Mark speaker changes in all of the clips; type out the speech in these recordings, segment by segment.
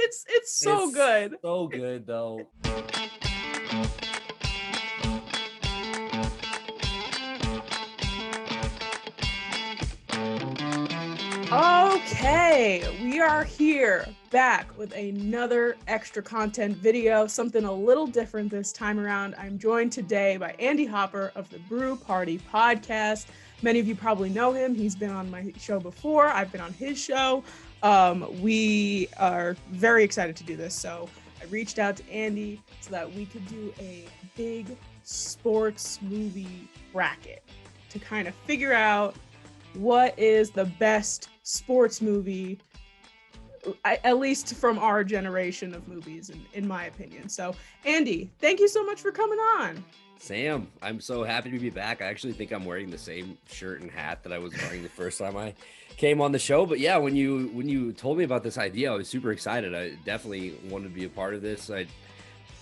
Speaker 1: It's so good.
Speaker 2: So good though.
Speaker 1: Okay, we are here back with another extra content video, something a little different this time around. I'm joined today by Andy Hopper of the Brew Party Podcast. Many of you probably know him. He's been on my show before. I've been on his show. We are very excited to do this. So I reached out to Andy so that we could do a big sports movie bracket to kind of figure out what is the best sports movie, at least from our generation of movies, in my opinion. So, Andy, thank you so much for coming on.
Speaker 2: Sam, I'm so happy to be back. I actually think I'm wearing the same shirt and hat that I was wearing the first time I came on the show. But yeah, when you told me about this idea, I was super excited. I definitely wanted to be a part of this.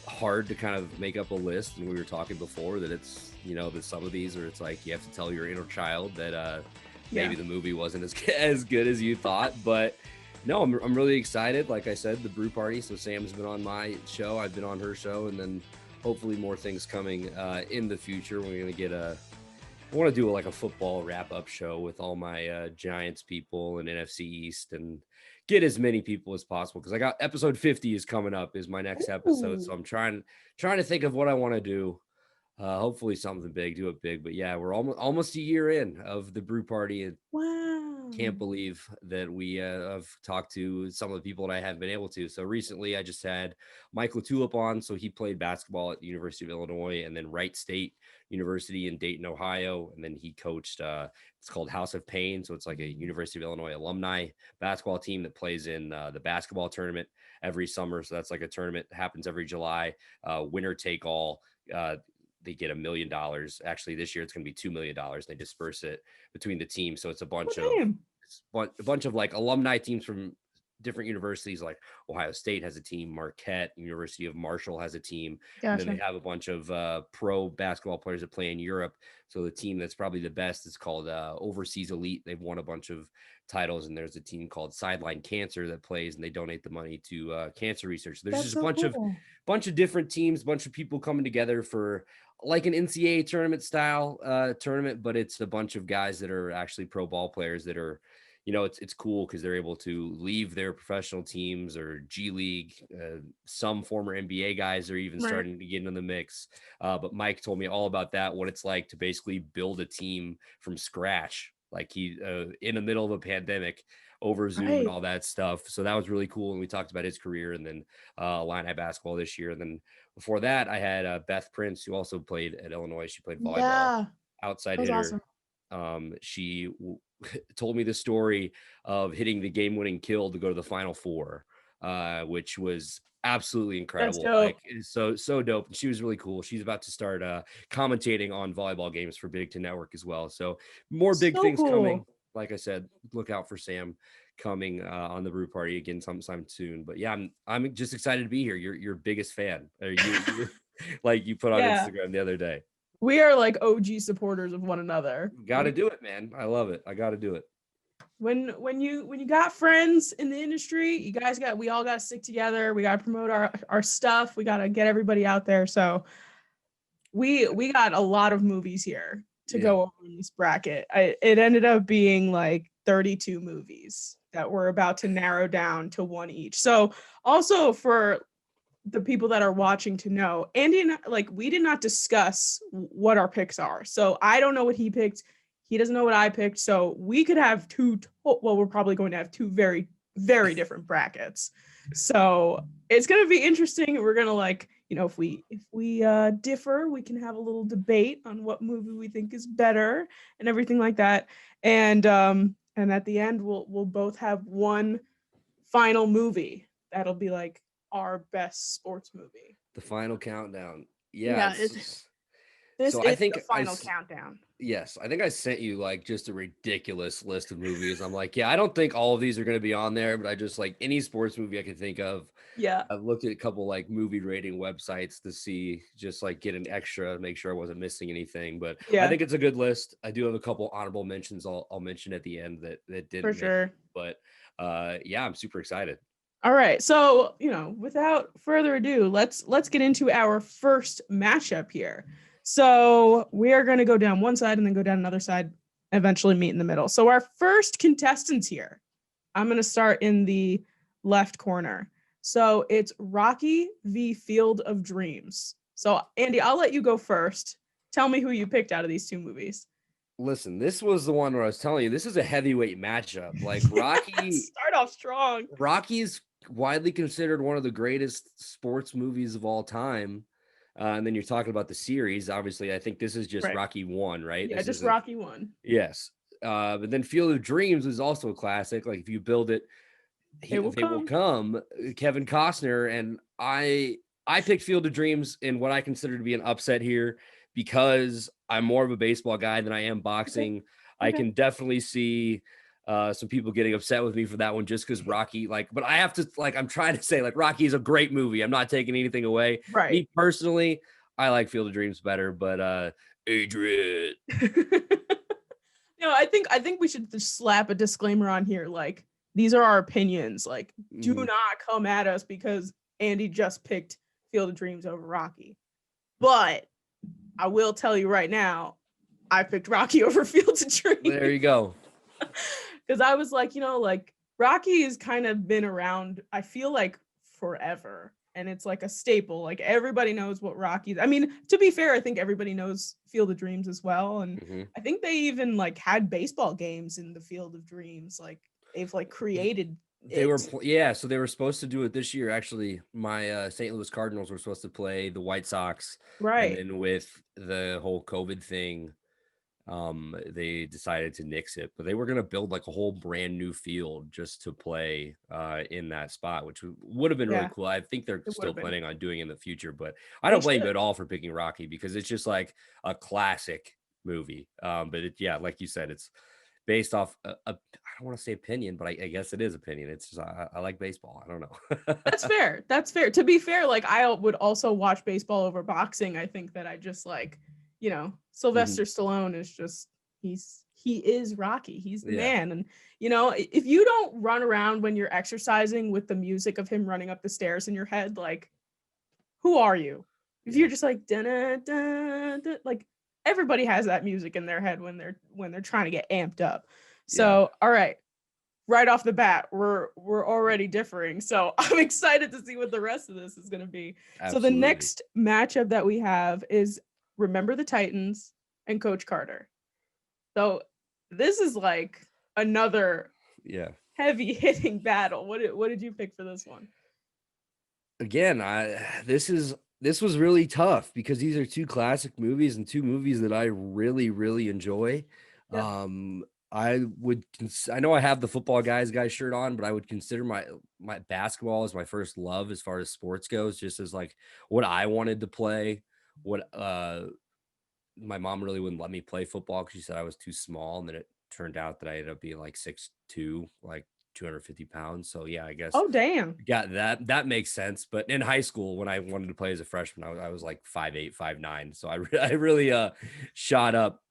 Speaker 2: Hard to kind of make up a list, and we were talking before that it's, that some of these are, it's like you have to tell your inner child that maybe the movie wasn't as good as you thought. But no, I'm really excited. Like I said, the Brew Party. So Sam's been on my show, I've been on her show, and then hopefully more things coming in the future. We're gonna get I want to do like a football wrap-up show with all my Giants people and NFC East, and get as many people as possible, because I got episode 50 is coming up, is my next episode. So I'm trying to think of what I want to do. Hopefully something big, do it big. But yeah, we're almost a year in of the Brew Party, and can't believe that we have talked to some of the people that I haven't been able to. So recently I just had Mike LaTulip on. So he played basketball at the University of Illinois and then Wright State University in Dayton, Ohio. And then he coached, it's called House of Pain. So it's like a University of Illinois alumni basketball team that plays in the basketball tournament every summer. So that's like a tournament that happens every July, winner take all. They get $1 million. Actually, this year it's going to be $2 million. They disperse it between the teams. So it's a bunch of like alumni teams from different universities. Like Ohio State has a team, Marquette, University of Marshall has a team. Gotcha. And then they have a bunch of pro basketball players that play in Europe. So the team that's probably the best is called Overseas Elite. They've won a bunch of titles, and there's a team called Sideline Cancer that plays, and they donate the money to cancer research. So there's just a bunch of different teams, bunch of people coming together for like an NCAA tournament style tournament, but it's a bunch of guys that are actually pro ball players that are, it's cool because they're able to leave their professional teams or G League. Some former NBA guys are even starting to get into the mix. But Mike told me all about that, what it's like to basically build a team from scratch, like he in the middle of a pandemic over Zoom and all that stuff. So that was really cool. And we talked about his career, and then Illini basketball this year. And then before that, I had Beth Prince, who also played at Illinois. She played volleyball, outside hitter. Awesome. She told me the story of hitting the game-winning kill to go to the Final Four, which was absolutely incredible. Like, so dope. And she was really cool. She's about to start commentating on volleyball games for Big Ten Network as well. So more big things coming. Like I said, look out for Sam coming on the Brew Party again sometime soon. But yeah, I'm just excited to be here. You're your biggest fan. You like you put on Instagram the other day.
Speaker 1: We are like OG supporters of one another.
Speaker 2: Got to do it, man. I love it. I got to do it.
Speaker 1: When you got friends in the industry, we all got to stick together. We got to promote our stuff. We got to get everybody out there. So we got a lot of movies here to go over in this bracket. It ended up being like 32 movies that we're about to narrow down to one each. So also for the people that are watching to know, Andy and I, we did not discuss what our picks are. So I don't know what he picked. He doesn't know what I picked. So we could have we're probably going to have two very, very different brackets. So it's going to be interesting. We're going to if we differ, we can have a little debate on what movie we think is better and everything like that. And at the end, we'll both have one final movie that'll be like our best sports movie.
Speaker 2: The final countdown.
Speaker 1: This is the final countdown.
Speaker 2: Yes, I think I sent you just a ridiculous list of movies. I'm like, I don't think all of these are going to be on there, but I just any sports movie I could think of.
Speaker 1: Yeah.
Speaker 2: I've looked at a couple movie rating websites to see, just get an extra, make sure I wasn't missing anything. But I think it's a good list. I do have a couple honorable mentions I'll mention at the end that didn't.
Speaker 1: For sure.
Speaker 2: But I'm super excited.
Speaker 1: All right. So, without further ado, let's get into our first matchup here. So, we are going to go down one side and then go down another side, eventually meet in the middle. So, our first contestants here, I'm going to start in the left corner. So, it's Rocky v. Field of Dreams. So, Andy, I'll let you go first. Tell me who you picked out of these two movies.
Speaker 2: Listen, this was the one where I was telling you, this is a heavyweight matchup. Like
Speaker 1: Start off strong.
Speaker 2: Rocky's widely considered one of the greatest sports movies of all time. And then you're talking about the series. Obviously, I think this is just
Speaker 1: Right.
Speaker 2: Rocky 1, right?
Speaker 1: Yeah,
Speaker 2: This
Speaker 1: just
Speaker 2: isn't-
Speaker 1: Rocky 1.
Speaker 2: Yes. But then Field of Dreams is also a classic. Like if you build it,
Speaker 1: They will
Speaker 2: come. Kevin Costner, and I picked Field of Dreams in what I consider to be an upset here because I'm more of a baseball guy than I am boxing. I
Speaker 1: Okay.
Speaker 2: can definitely see some people getting upset with me for that one just because Rocky, but I have to, I'm trying to say, Rocky is a great movie. I'm not taking anything away.
Speaker 1: Right.
Speaker 2: Me personally, I like Field of Dreams better, but Adrian.
Speaker 1: I think we should just slap a disclaimer on here. Like, these are our opinions. Like, do
Speaker 2: Mhm.
Speaker 1: not come at us because Andy just picked Field of Dreams over Rocky. But I will tell you right now, I picked Rocky over Field of Dreams.
Speaker 2: There you go.
Speaker 1: Because I was like, Rocky has kind of been around, I feel like, forever. And it's like a staple. Like, everybody knows what Rocky. I mean, to be fair, I think everybody knows Field of Dreams as well. And I think they even had baseball games in the Field of Dreams. Like, they've created.
Speaker 2: They were so they were supposed to do it this year. Actually, my St. Louis Cardinals were supposed to play the White Sox,
Speaker 1: Right.
Speaker 2: And then with the whole COVID thing, they decided to nix it. But they were going to build a whole brand new field just to play in that spot, which would have been really cool. I think they're still planning on doing it in the future. But I don't blame you at all for picking Rocky because it's just a classic movie. But like you said, it's based off I don't want to say opinion, but I guess it is opinion. It's just I like baseball. I don't know.
Speaker 1: That's fair. That's fair. To be fair, I would also watch baseball over boxing. I think that I just Sylvester Stallone is just he is Rocky. He's the man. And if you don't run around when you're exercising with the music of him running up the stairs in your head, who are you? If you're just dun-dun-dun-dun, everybody has that music in their head when they're trying to get amped up. So, all right. Right off the bat, we're already differing. So I'm excited to see what the rest of this is going to be. Absolutely. So the next matchup that we have is Remember the Titans and Coach Carter. So this is another heavy hitting battle. What did you pick for this one?
Speaker 2: Again, this was really tough because these are two movies that I really, really enjoy. Yep. I know I have the Football Guys shirt on, but I would consider my basketball as my first love as far as sports goes, just as what I wanted to play. What my mom really wouldn't let me play football because she said I was too small, and then it turned out that I ended up being 6'2", 250 pounds. So yeah, I guess.
Speaker 1: Oh damn.
Speaker 2: Got that. That makes sense. But in high school, when I wanted to play as a freshman, I was 5'8", 5'9". So I really shot up.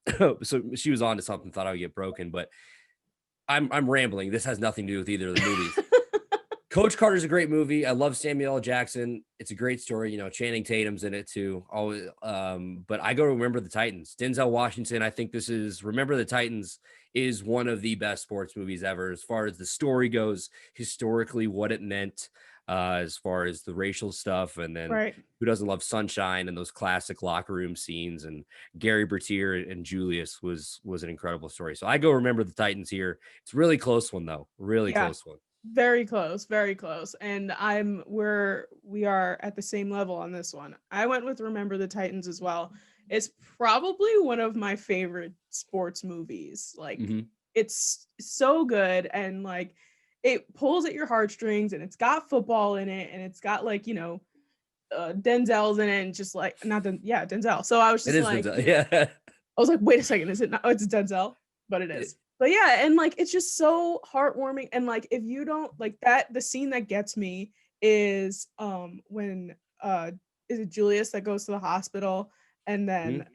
Speaker 2: So she was on to something. Thought I would get broken, but I'm rambling. This has nothing to do with either of the movies. Coach Carter's a great movie. I love Samuel L. Jackson. It's a great story. Channing Tatum's in it too. Always. But I go to Remember the Titans. Denzel Washington. I think Remember the Titans is one of the best sports movies ever, as far as the story goes, historically, what it meant, as far as the racial stuff, and then who doesn't love Sunshine and those classic locker room scenes, and Gary Bertier and Julius was an incredible story. So I go Remember the Titans here. It's a really close one though. Really close one.
Speaker 1: Very close, very close. And we are at the same level on this one. I went with Remember the Titans as well. It's probably one of my favorite sports movies. It's so good, and it pulls at your heartstrings, and it's got football in it, and it's got Denzel's in it, and just Denzel. So I was just I was like, wait a second, is it not? Oh, it's Denzel, but it is. But yeah, and it's just so heartwarming, and if you don't that, the scene that gets me is when is it Julius that goes to the hospital And then,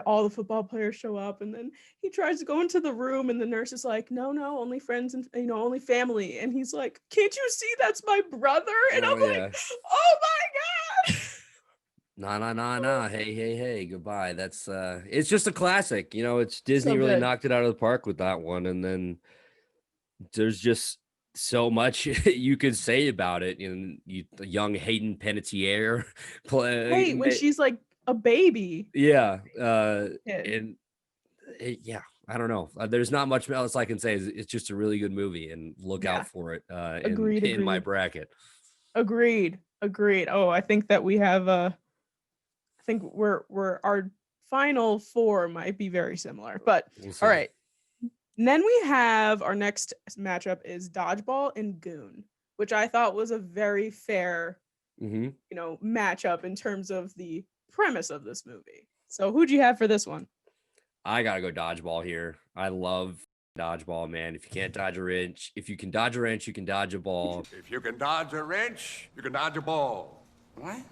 Speaker 1: all the football players show up, and then he tries to go into the room, and the nurse is like, no, only friends and, only family. And he's like, can't you see that's my brother? And I'm like, oh my God.
Speaker 2: Nah. Hey. Goodbye. That's it's just a classic. It's Disney
Speaker 1: So
Speaker 2: really
Speaker 1: good.
Speaker 2: knocked it out of the park with that one. And then there's just so much you could say about it. The young Hayden Panettiere
Speaker 1: Hey, when she's like a baby.
Speaker 2: yeah.
Speaker 1: Kid.
Speaker 2: Yeah, I don't know. There's not much else I can say. It's just a really good movie, and look
Speaker 1: Yeah.
Speaker 2: out for it
Speaker 1: Agreed.
Speaker 2: in my bracket.
Speaker 1: Agreed. Oh, I think that we have I think we're our final four might be very similar. But
Speaker 2: We'll see.
Speaker 1: all right. And then we have our next matchup is Dodgeball and Goon, which I thought was a very fair matchup in terms of the premise of this movie. So who'd you have for this one?
Speaker 2: I gotta go Dodgeball here. I love Dodgeball, man. If you can't dodge a wrench, if you can dodge a wrench, you can dodge a ball.
Speaker 3: If you can dodge a wrench, you can dodge a ball. What?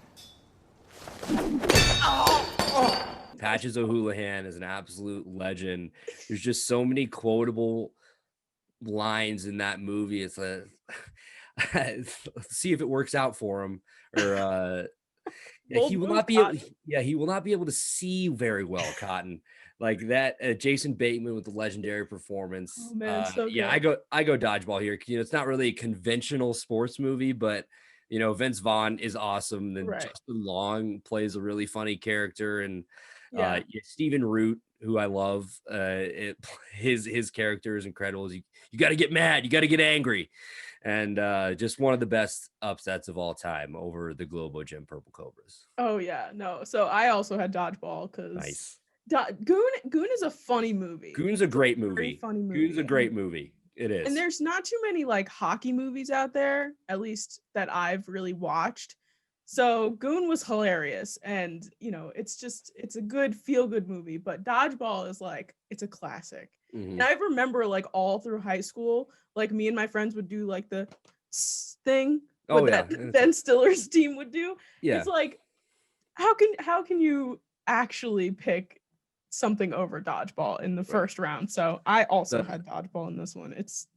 Speaker 2: Patches O'Houlihan is an absolute legend. There's just so many quotable lines in that movie. It's let's see if it works out for him. Or he will not be able to see very well, Cotton. Like that, Jason Bateman with the legendary performance.
Speaker 1: Oh man, so good.
Speaker 2: I go Dodgeball here. It's not really a conventional sports movie, but Vince Vaughn is awesome. Then Justin Long plays a really funny character, and Stephen Root, who I love, his character is incredible. You got to get mad, you got to get angry, and just one of the best upsets of all time over the Globo Gym Purple Cobras.
Speaker 1: Oh yeah, no. So I also had Dodgeball because
Speaker 2: nice.
Speaker 1: Goon is a funny movie.
Speaker 2: Goon's a great movie.
Speaker 1: Very funny movie.
Speaker 2: Goon's a great movie. It is.
Speaker 1: And there's not too many like hockey movies out there, at least that I've really watched. So Goon was hilarious, and it's a good feel-good movie. But Dodgeball is like, it's a classic.
Speaker 2: Mm-hmm.
Speaker 1: And I remember like all through high school, like me and my friends would do like the thing that Ben Stiller's team would do.
Speaker 2: Yeah.
Speaker 1: It's like, how can you actually pick something over Dodgeball in the first round? So I also had Dodgeball in this one. It's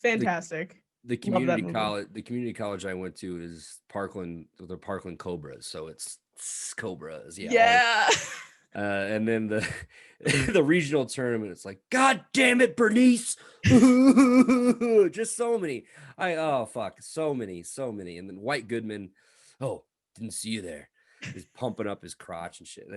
Speaker 1: fantastic.
Speaker 2: The community college I went to is Parkland, the Parkland Cobras, so it's Cobras.
Speaker 1: Yeah.
Speaker 2: And then the regional tournament, it's like, God damn it, Bernice. Just so many. So many. And then White Goodman, didn't see you there. He's pumping up his crotch and shit.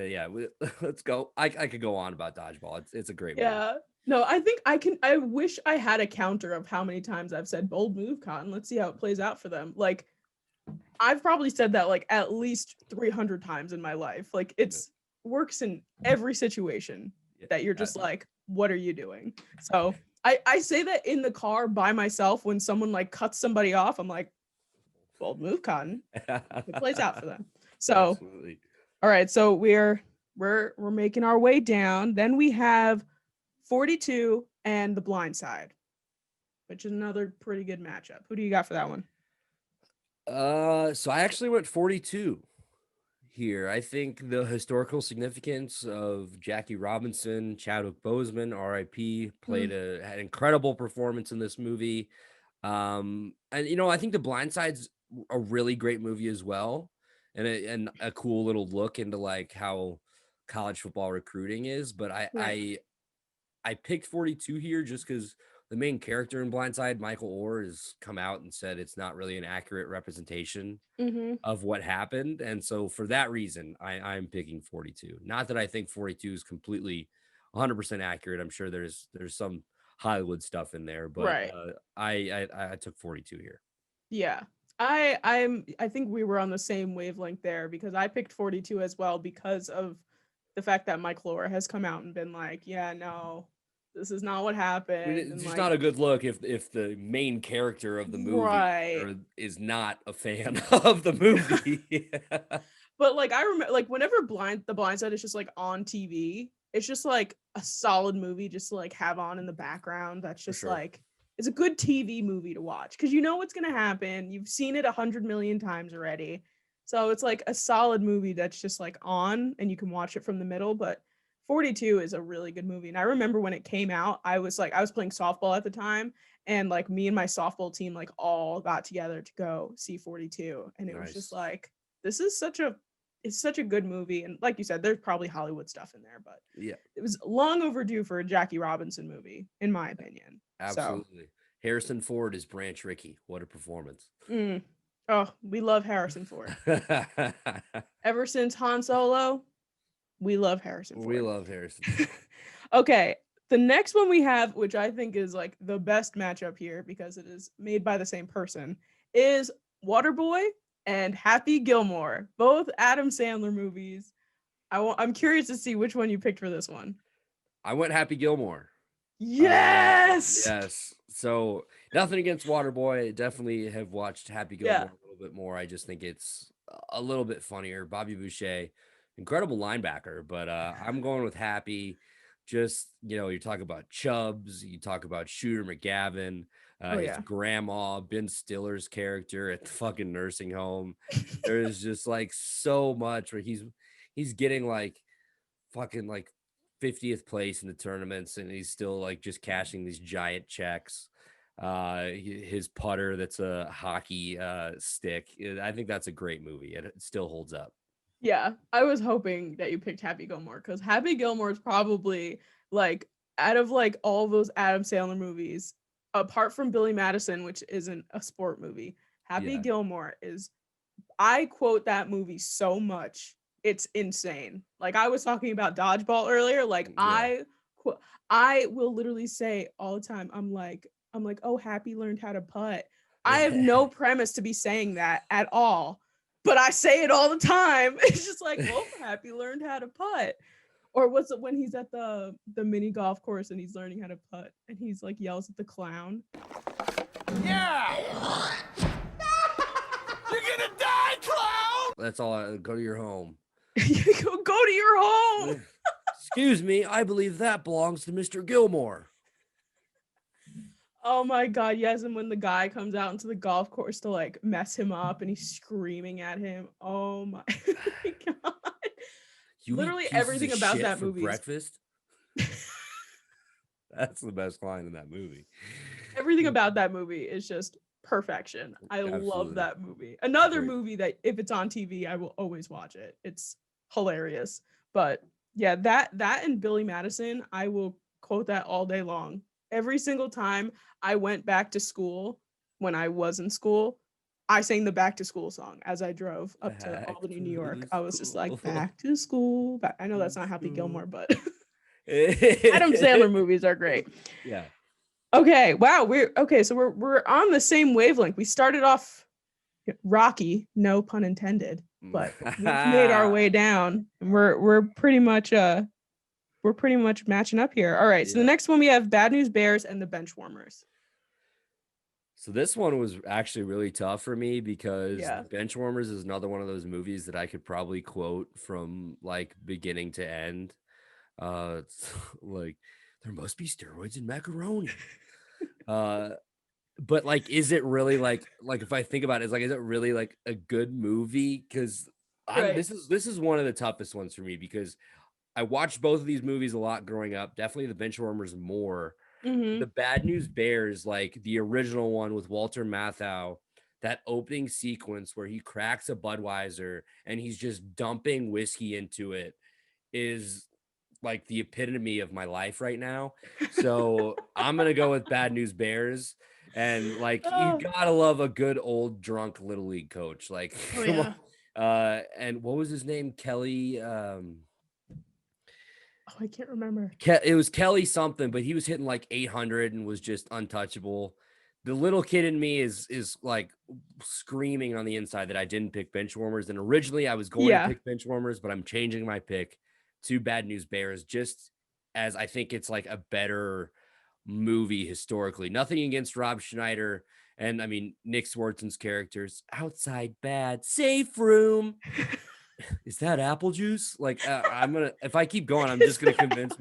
Speaker 2: Let's go. I could go on about Dodgeball. It's a great movie.
Speaker 1: Yeah. No, I think I wish I had a counter of how many times I've said bold move, Cotton. Let's see how it plays out for them. Like, I've probably said that like at least 300 times in my life. Like, it's works in every situation that you're just like, what are you doing? So I say that in the car by myself when someone like cuts somebody off. I'm like, bold move, Cotton. It plays out for them. So, absolutely. All right. So we're making our way down. Then we have 42 and The Blind Side, which is another pretty good matchup. Who do you got for that one?
Speaker 2: So I actually went 42 here. I think the historical significance of Jackie Robinson, Chadwick Boseman, R.I.P., had an incredible performance in this movie. And I think The Blind Side's a really great movie as well, and a cool little look into like how college football recruiting is. But I picked 42 here just because the main character in Blindside, Michael Orr, has come out and said it's not really an accurate representation of what happened. And so for that reason, I'm picking 42. Not that I think 42 is completely 100% accurate. I'm sure there's some Hollywood stuff in there, but I took 42 here.
Speaker 1: Yeah. I think we were on the same wavelength there because I picked 42 as well because of the fact that Michael Orr has come out and been like, yeah, no, this is not what happened.
Speaker 2: I mean, it's just not a good look if the main character of the movie is not a fan of the movie.
Speaker 1: But like I remember, like whenever The Blind Side is just like on TV, it's just like a solid movie just to like have on in the background. That's just like, it's a good TV movie to watch because you know what's gonna happen. You've seen it 100 million times already. So it's like a solid movie that's just like on and you can watch it from the middle. But 42 is a really good movie. And I remember when it came out, I was playing softball at the time, and like me and my softball team like all got together to go see 42. And it was just
Speaker 2: Nice.
Speaker 1: like, this is it's such a good movie. And like you said, there's probably Hollywood stuff in there, but
Speaker 2: Yeah,
Speaker 1: it was long overdue for a Jackie Robinson movie, in my opinion. So
Speaker 2: absolutely. Harrison Ford is Branch Rickey. What a performance.
Speaker 1: oh, we love Harrison Ford. Ever since Han Solo, we love Harrison
Speaker 2: We
Speaker 1: Ford.
Speaker 2: love Harrison Ford.
Speaker 1: Okay, the next one we have, which I think is like the best matchup here because it is made by the same person, is Waterboy and Happy Gilmore, both Adam Sandler movies. I'm curious to see which one you picked for this one.
Speaker 2: I went Happy Gilmore.
Speaker 1: Yes.
Speaker 2: Yes. So nothing against Waterboy. Definitely have watched Happy Gilmore
Speaker 1: Yeah.
Speaker 2: a little bit more. I just think it's a little bit funnier. Bobby Boucher, incredible linebacker, but I'm going with Happy. Just, you talk about Chubbs, you talk about Shooter McGavin,
Speaker 1: Oh
Speaker 2: his
Speaker 1: yeah.
Speaker 2: grandma, Ben Stiller's character at the fucking nursing home. There's just like so much where he's getting like fucking like 50th place in the tournaments, and he's still like just cashing these giant checks. His putter that's a hockey stick. I think that's a great movie. It still holds up.
Speaker 1: Yeah, I was hoping that you picked Happy Gilmore because Happy Gilmore is probably like out of like all those Adam Sandler movies, apart from Billy Madison, which isn't a sport movie. Happy
Speaker 2: Yeah.
Speaker 1: Gilmore is, I quote that movie so much. It's insane. Like I was talking about dodgeball earlier. Like
Speaker 2: Yeah.
Speaker 1: I will literally say all the time, I'm like, oh, Happy learned how to putt. I have no premise to be saying that at all, but I say it all the time. It's just like, well, Happy learned how to putt. Or what's it when he's at the mini golf course and he's learning how to putt and he's like yells at the clown.
Speaker 3: Yeah! You're gonna die, clown!
Speaker 2: That's all. Go to your home.
Speaker 1: Go to your home.
Speaker 2: Excuse me. I believe that belongs to Mr. Gilmore.
Speaker 1: Oh my god, yes. And when the guy comes out into the golf course to like mess him up and he's screaming at him. Oh my god.
Speaker 2: You
Speaker 1: Literally
Speaker 2: eat pieces
Speaker 1: everything
Speaker 2: of
Speaker 1: about
Speaker 2: shit
Speaker 1: that
Speaker 2: for
Speaker 1: movie.
Speaker 2: breakfast. That's the best line in that movie.
Speaker 1: Everything about that movie is just perfection. I love
Speaker 2: Absolutely.
Speaker 1: that movie. Another
Speaker 2: Great.
Speaker 1: movie that if it's on TV, I will always watch it. It's hilarious. But yeah, that and Billy Madison, I will quote that all day long. Every single time I went back to school when I was in school, I sang the back to school song as I drove up to
Speaker 2: Back
Speaker 1: Albany,
Speaker 2: to
Speaker 1: New York.
Speaker 2: the
Speaker 1: I was just like,
Speaker 2: school.
Speaker 1: back to school. I know that's not Happy Gilmore, but
Speaker 2: Adam
Speaker 1: Adam Sandler movies are great.
Speaker 2: Yeah.
Speaker 1: Okay, wow, so we're on the same wavelength. We started off rocky, no pun intended, but we've made our way down, and we're pretty much matching up here. All right, so the
Speaker 2: Yeah.
Speaker 1: next one we have Bad News Bears and the Benchwarmers.
Speaker 2: So this one was actually really tough for me because
Speaker 1: Yeah.
Speaker 2: Benchwarmers is another one of those movies that I could probably quote from like beginning to end. It's like there must be steroids in macaroni. But like, is it really like if I think about it, it's like, is it really like a good movie? Because
Speaker 1: Right.
Speaker 2: this is one of the toughest ones for me because I watched both of these movies a lot growing up. Definitely the Benchwarmers more.
Speaker 1: Mm-hmm.
Speaker 2: The Bad News Bears, like the original one with Walter Matthau, that opening sequence where he cracks a Budweiser and he's just dumping whiskey into it is like the epitome of my life right now. So I'm gonna go with Bad News Bears. And like you gotta love a good old drunk little league coach. Like
Speaker 1: Oh,
Speaker 2: come
Speaker 1: yeah.
Speaker 2: on. And what was his name? Kelly.
Speaker 1: Oh, I can't remember.
Speaker 2: It was Kelly something, but he was hitting like 800 and was just untouchable. The little kid in me is like screaming on the inside that I didn't pick Benchwarmers. And originally I was going to pick Benchwarmers, but I'm changing my pick to Bad News Bears just as I think it's like a better movie historically. Nothing against Rob Schneider. And I mean, Nick Swartzen's characters, outside bad, safe room. Is that apple juice? Like, I'm gonna, if I keep going, I'm just gonna convince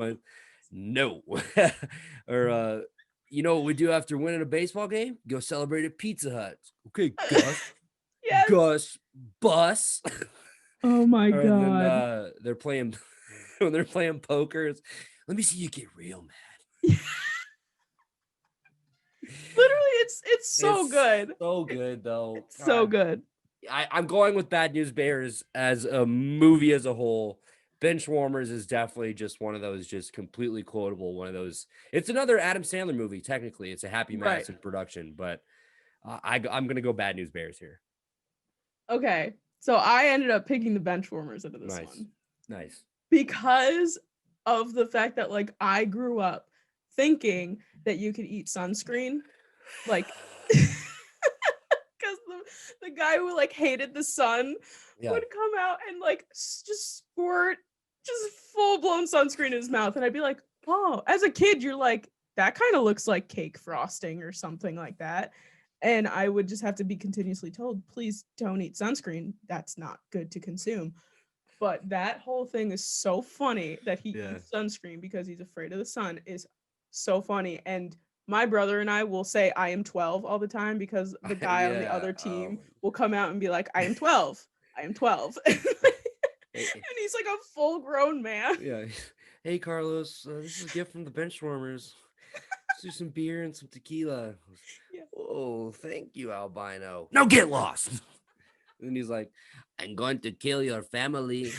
Speaker 2: no. Or, you know what we do after winning a baseball game? Go celebrate at Pizza Hut. Okay, Gus.
Speaker 1: Yes.
Speaker 2: Gus Bus.
Speaker 1: Oh my
Speaker 2: And then
Speaker 1: God.
Speaker 2: they're playing when they're playing poker. Let me see you get real mad.
Speaker 1: Literally, it's so good.
Speaker 2: So good though.
Speaker 1: It's so good.
Speaker 2: I'm going with Bad News Bears as a movie as a whole. Benchwarmers is definitely just one of those just completely quotable. One of those. It's another Adam Sandler movie. Technically, it's a Happy Madison production, but I'm gonna go Bad News Bears here.
Speaker 1: Okay, so I ended up picking the Benchwarmers into this one.
Speaker 2: Nice.
Speaker 1: Because of the fact that like I grew up thinking that you could eat sunscreen, like because the guy who like hated the sun would come out and like just squirt just full-blown sunscreen in his mouth, and I'd be like, oh, as a kid you're like, that kind of looks like cake frosting or something like that, and I would just have to be continuously told, please don't eat sunscreen, that's not good to consume. But that whole thing is so funny that he eats sunscreen because he's afraid of the sun is so funny. And my brother and I will say I am 12 all the time because the guy on the other team will come out and be like, I am 12. I am 12. And he's like a full grown man.
Speaker 2: Yeah. Hey, Carlos, this is a gift from the Benchwarmers. Let's do some beer and some tequila. Yeah. Oh, thank you, albino. Now get lost. And he's like, I'm going to kill your family.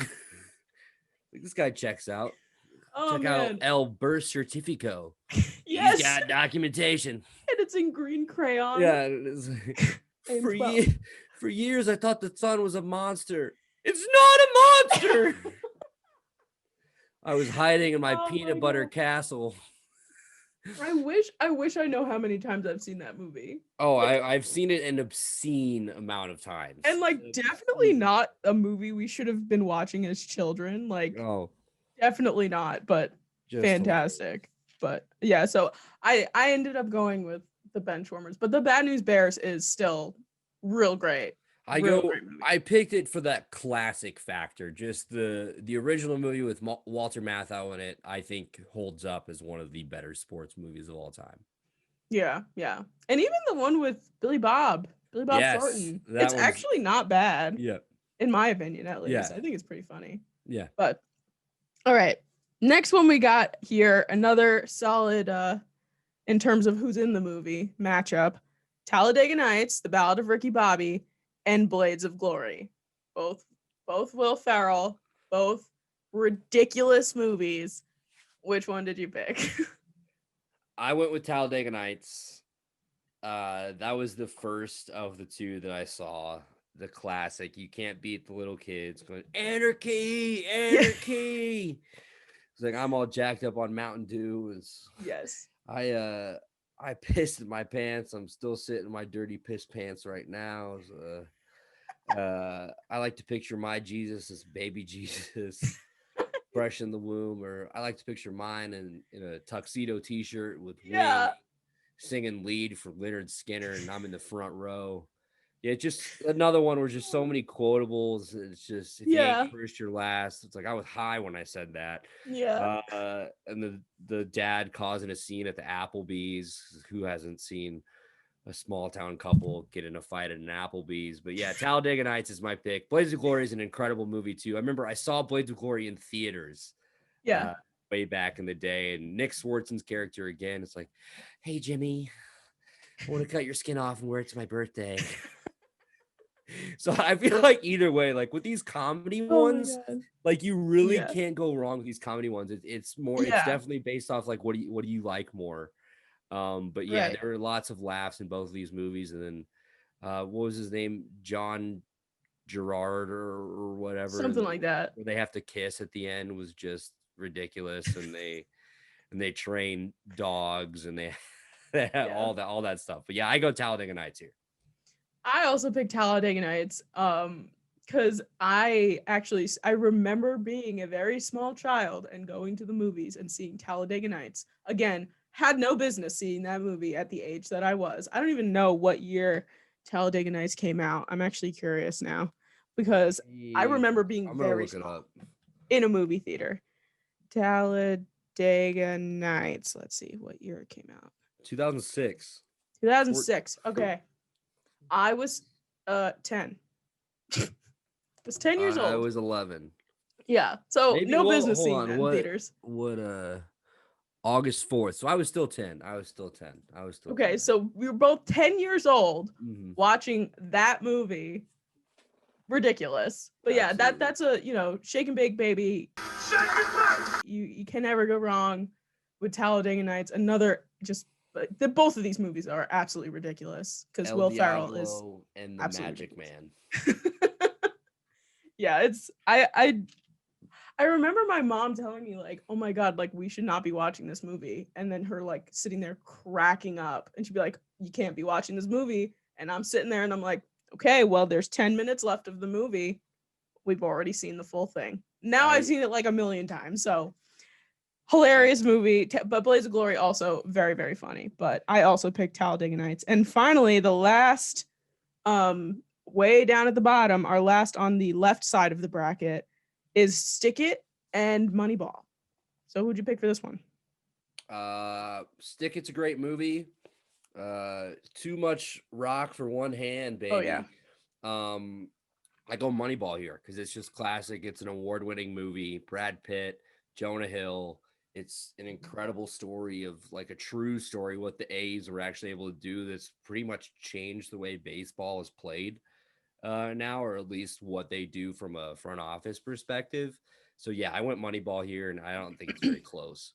Speaker 2: Like, this guy checks out. Check out El Birth Certifico.
Speaker 1: Yes.
Speaker 2: He's got documentation.
Speaker 1: And it's in green crayon.
Speaker 2: Yeah. It's for years, I thought the sun was a monster. It's not a monster. I was hiding in my peanut butter castle.
Speaker 1: I wish I know how many times I've seen that movie.
Speaker 2: Oh, I've seen it an obscene amount of times.
Speaker 1: And like definitely not a movie we should have been watching as children. Like definitely not, but just fantastic. But yeah, so I ended up going with the Benchwarmers, but the Bad News Bears is still real great.
Speaker 2: I picked it for that classic factor. Just the original movie with Walter Matthau in it, I think holds up as one of the better sports movies of all time.
Speaker 1: Yeah. And even the one with Billy Bob Thornton, it's actually not bad. Yeah. In my opinion, at least. Yeah. I think it's pretty funny. Yeah. But all right. Next one we got here, another solid in terms of who's in the movie matchup. Talladega Nights, The Ballad of Ricky Bobby, and Blades of Glory. Both Will Ferrell, both ridiculous movies. Which one did you pick?
Speaker 2: I went with Talladega Nights. That was the first of the two that I saw. The classic. You can't beat the little kids going, anarchy. It's like I'm all jacked up on Mountain Dew. Yes. I pissed in my pants. I'm still sitting in my dirty piss pants right now. I like to picture my Jesus as baby Jesus, fresh in the womb, or I like to picture mine in a tuxedo t-shirt with wing, singing lead for Leonard Skinner, and I'm in the front row. Yeah, just another one where just so many quotables. It's just, if you ain't first, you're last. It's like I was high when I said that. Yeah. And the dad causing a scene at the Applebee's. Who hasn't seen a small town couple get in a fight at an Applebee's? But yeah, Talladega Nights is my pick. Blades of Glory is an incredible movie too. I remember I saw Blades of Glory in theaters. Yeah. Way back in the day. And Nick Swartzen's character again, it's like, hey, Jimmy, I want to cut your skin off and wear it to my birthday. So I feel like either way, like with these comedy ones, like you really can't go wrong with these comedy ones. It's more, it's definitely based off like what do you like more? But yeah, there were lots of laughs in both of these movies. And then what was his name? John Gerard or whatever.
Speaker 1: Something like that.
Speaker 2: Where they have to kiss at the end was just ridiculous. And they train dogs and they have all that stuff. But yeah, I go Talladega Nights here.
Speaker 1: I also picked Talladega Nights because I remember being a very small child and going to the movies and seeing Talladega Nights. Again, had no business seeing that movie at the age that I was. I don't even know what year Talladega Nights came out. I'm actually curious now because I remember being very small in a movie theater. Talladega Nights. Let's see what year it came out.
Speaker 2: 2006.
Speaker 1: 2006. Okay. I was 10. Was 10 years
Speaker 2: I
Speaker 1: old.
Speaker 2: was 11.
Speaker 1: Yeah. So
Speaker 2: Maybe,
Speaker 1: no
Speaker 2: well,
Speaker 1: business
Speaker 2: hold
Speaker 1: seeing
Speaker 2: on.
Speaker 1: that in theaters.
Speaker 2: What, August 4th. So I was still 10.
Speaker 1: Okay,
Speaker 2: 10.
Speaker 1: so we were both 10 years old
Speaker 2: Mm-hmm.
Speaker 1: watching that movie. Ridiculous. But yeah,
Speaker 2: Absolutely.
Speaker 1: that's a, Shake and Bake Baby. You can never go wrong with Talladega Nights. Another both of these movies are absolutely ridiculous because
Speaker 2: El
Speaker 1: Will Ferrell is
Speaker 2: Diablo and the
Speaker 1: absolutely
Speaker 2: Magic Man.
Speaker 1: Yeah, it's I remember my mom telling me like, "Oh my god, like we should not be watching this movie." And then her like sitting there cracking up and she'd be like, "You can't be watching this movie." And I'm sitting there and I'm like, "Okay, well there's 10 minutes left of the movie. We've already seen the full thing." Now I've seen it like a million times. So hilarious movie, but Blaze of Glory also very, very funny. But I also picked Talladega Nights. And finally, the last way down at the bottom, our last on the left side of the bracket is Stick It and Moneyball. So who'd you pick for this one?
Speaker 2: Stick It's a great movie. Too much rock for one hand, baby.
Speaker 1: Oh yeah.
Speaker 2: I go Moneyball here because it's just classic. It's an award-winning movie. Brad Pitt, Jonah Hill. It's an incredible story of like a true story, what the A's were actually able to do that's pretty much changed the way baseball is played now, or at least what they do from a front office perspective. So yeah, I went Moneyball here, and I don't think it's very close.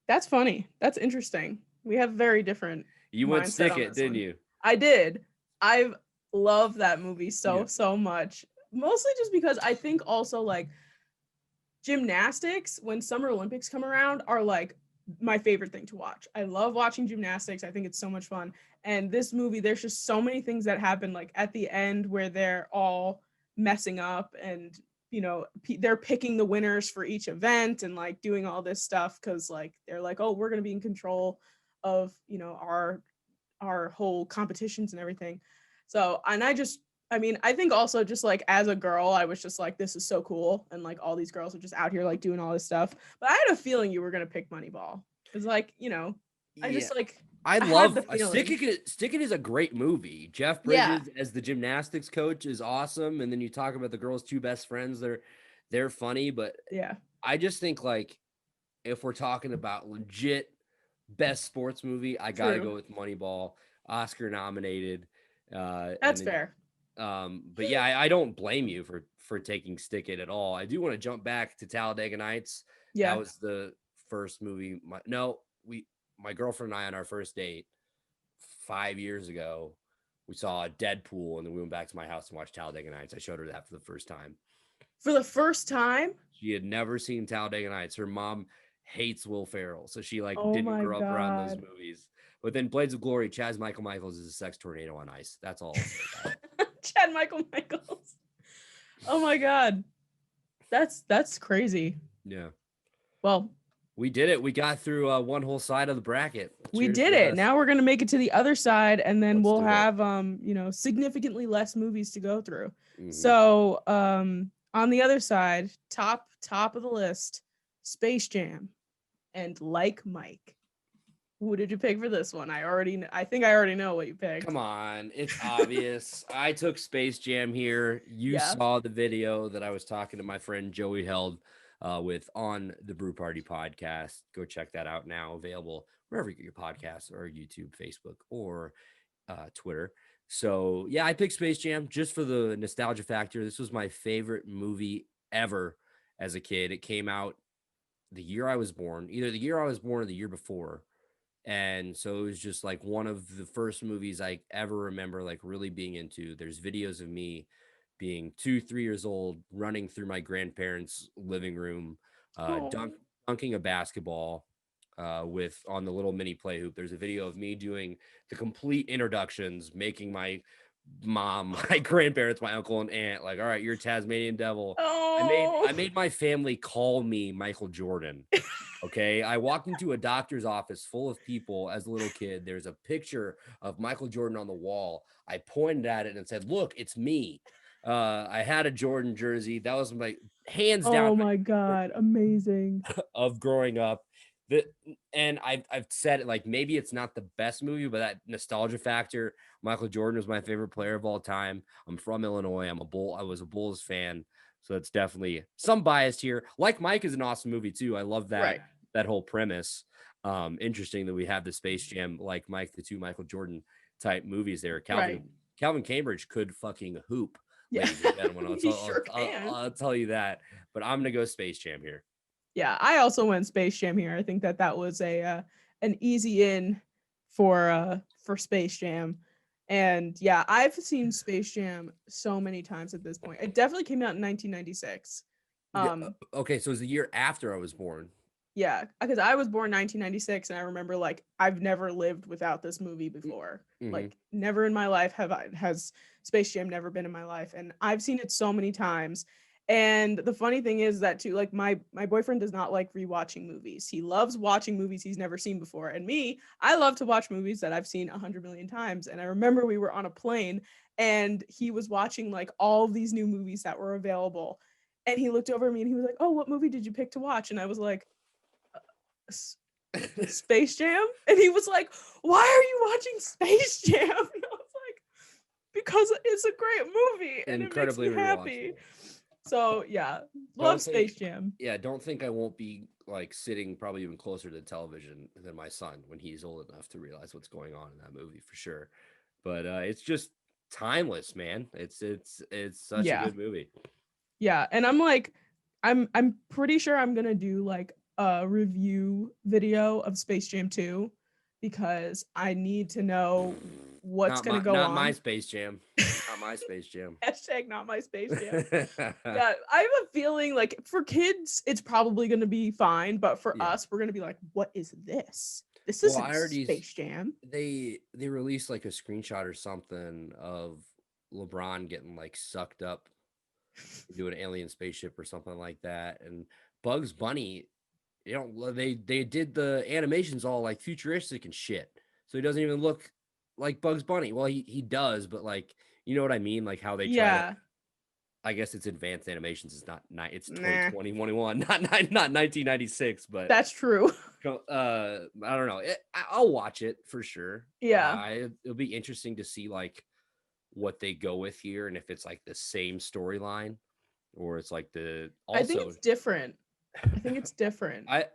Speaker 1: That's funny. That's interesting. We have very different.
Speaker 2: You went Stick It, didn't you?
Speaker 1: I did. I love that movie so much. Mostly just because I think also like gymnastics, when Summer Olympics come around, are like my favorite thing to watch. I love watching gymnastics. I think it's so much fun. And this movie, there's just so many things that happen like at the end where they're all messing up and they're picking the winners for each event and like doing all this stuff because like they're like, oh, we're going to be in control of our whole competitions and everything. So, and I think also just like as a girl, I was just like, this is so cool. And like all these girls are just out here like doing all this stuff. But I had a feeling you were going to pick Moneyball. It's like, I just like,
Speaker 2: I love Stick It is a great movie. Jeff Bridges as the gymnastics coach is awesome. And then you talk about the girls' two best friends. They're funny, but
Speaker 1: yeah,
Speaker 2: I just think like if we're talking about legit best sports movie, I gotta go with Moneyball, Oscar nominated.
Speaker 1: That's fair.
Speaker 2: But yeah, I don't blame you for taking Stick It at all. I do want to jump back to Talladega Nights.
Speaker 1: Yeah,
Speaker 2: that was the first movie. My girlfriend and I on our first date 5 years ago, we saw Deadpool, and then we went back to my house and watched Talladega Nights. I showed her that for the first time.
Speaker 1: For the first time?
Speaker 2: She had never seen Talladega Nights. Her mom hates Will Ferrell, so she didn't grow up around those movies. But then Blades of Glory, Chad Michael is a sex tornado on ice. That's all.
Speaker 1: Chad Michaels. Oh my god, that's crazy.
Speaker 2: Yeah.
Speaker 1: Well,
Speaker 2: we did it. We got through one whole side of the bracket.
Speaker 1: We did it. Now we're gonna make it to the other side, and then we'll have significantly less movies to go through. Mm-hmm. So on the other side, top of the list, Space Jam and Like Mike. Who did you pick for this one? I think I already know what you picked.
Speaker 2: Come on, it's obvious. I took Space Jam here. You saw the video that I was talking to my friend Joey Held with on the Brew Party Podcast. Go check that out now. Available wherever you get your podcasts, or YouTube, Facebook, or Twitter. So yeah, I picked Space Jam just for the nostalgia factor. This was my favorite movie ever as a kid. It came out the year I was born, either the year I was born or the year before. And so it was just like one of the first movies I ever remember like really being into. There's videos of me being 2-3 years old, running through my grandparents' living room, dunking a basketball with on the little mini play hoop. There's a video of me doing the complete introductions, making my mom, my grandparents, my uncle and aunt like, all right, you're a Tasmanian devil. I made my family call me Michael Jordan. Okay, I walked into a doctor's office full of people as a little kid. There's a picture of Michael Jordan on the wall. I pointed at it and said, look, it's me. I had a Jordan jersey. That was my hands down.
Speaker 1: Oh my god, amazing.
Speaker 2: Of growing up. And I've said it, like, maybe it's not the best movie, but that nostalgia factor. Michael Jordan was my favorite player of all time. I'm from Illinois. I was a Bulls fan, so it's definitely some bias here. Like Mike is an awesome movie too. I love
Speaker 1: Right.
Speaker 2: that whole premise. Interesting that we have the Space Jam, like Mike, the two Michael Jordan type movies there. Calvin Cambridge could fucking hoop.
Speaker 1: Yeah,
Speaker 2: Ladies and gentlemen.
Speaker 1: he sure can.
Speaker 2: I'll tell you that. But I'm gonna go Space Jam here.
Speaker 1: Yeah, I also went Space Jam here. I think that was an easy in for Space Jam. And yeah, I've seen Space Jam so many times at this point. It definitely came out in 1996.
Speaker 2: Okay, so it was the year after I was born.
Speaker 1: Yeah, because I was born 1996, and I remember like I've never lived without this movie before.
Speaker 2: Mm-hmm.
Speaker 1: Like never in my life has Space Jam never been in my life, and I've seen it so many times. And the funny thing is that too, like my boyfriend does not like rewatching movies. He loves watching movies he's never seen before. And me, I love to watch movies that I've seen 100 million times. And I remember we were on a plane and he was watching like all of these new movies that were available. And he looked over at me and he was like, "Oh, what movie did you pick to watch?" And I was like, Space Jam. And he was like, "Why are you watching Space Jam?" And I was like, "Because it's a great movie and
Speaker 2: incredibly
Speaker 1: it makes me happy." So yeah, love Space Jam.
Speaker 2: Yeah, don't think I won't be like sitting probably even closer to the television than my son when he's old enough to realize what's going on in that movie for sure. But it's just timeless, man. It's such a good movie.
Speaker 1: Yeah, and I'm like, I'm pretty sure I'm gonna do like a review video of Space Jam 2 because I need to know what's gonna go on.
Speaker 2: Not my Space Jam. Not my Space Jam.
Speaker 1: Hashtag not my Space Jam. Yeah, I have a feeling like for kids it's probably gonna be fine, but for us we're gonna be like, what is this? This isn't Space Jam.
Speaker 2: They released like a screenshot or something of LeBron getting like sucked up to an alien spaceship or something like that, and Bugs Bunny, you know, they did the animations all like futuristic and shit, so he doesn't even look like Bugs Bunny. Well, he does, but like, you know what I mean, like how they try to, I guess it's advanced animations. It's not it's 2021, not 1996, but
Speaker 1: that's true.
Speaker 2: I don't know. I'll watch it for sure.
Speaker 1: Yeah,
Speaker 2: it'll be interesting to see like what they go with here, and if it's like the same storyline or it's like the. Also,
Speaker 1: I think it's different.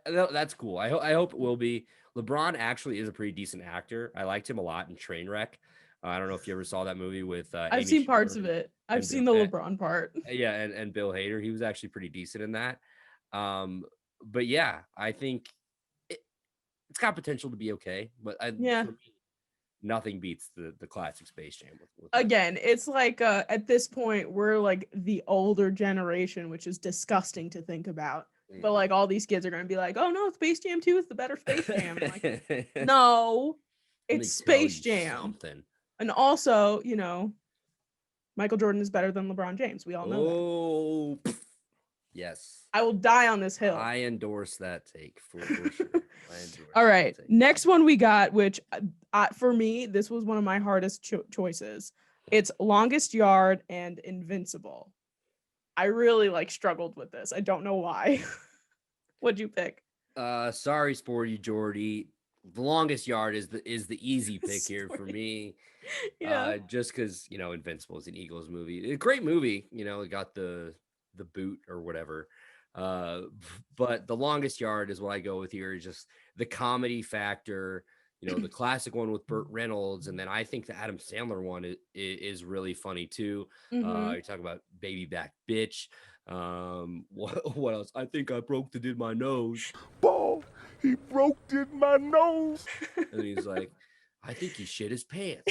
Speaker 2: That's cool. I hope it will be. LeBron actually is a pretty decent actor. I liked him a lot in Trainwreck. I don't know if you ever saw that movie with.
Speaker 1: I've seen parts of it. I've seen the LeBron part.
Speaker 2: Yeah, and Bill Hader. He was actually pretty decent in that. But yeah, I think it's got potential to be okay. But for me, nothing beats the classic Space Jam.
Speaker 1: Again, it's like at this point we're like the older generation, which is disgusting to think about. But like all these kids are gonna be like, "Oh no, Space Jam 2 is the better Space Jam." Like, no, it's Space Jam. Something. And also, you know, Michael Jordan is better than LeBron James. We all know that.
Speaker 2: Yes.
Speaker 1: I will die on this hill.
Speaker 2: I endorse that take for sure.
Speaker 1: All right. Next one we got, which for me, this was one of my hardest choices. It's Longest Yard and Invincible. I really like struggled with this. I don't know why. What'd you pick?
Speaker 2: Sorry, Sporty Jordy. The Longest Yard is the easy pick here for me.
Speaker 1: Yeah.
Speaker 2: Just because, you know, Invincible is an Eagles movie. A great movie. You know, it got the boot or whatever. But The Longest Yard is what I go with here. Is just the comedy factor. You know, the classic one with Burt Reynolds, and then I think the Adam Sandler one is really funny too.
Speaker 1: Mm-hmm.
Speaker 2: You talk about Baby Back Bitch. What else? I think I did my nose.
Speaker 3: Ball, he did my nose.
Speaker 2: And he's like, I think he shit his pants.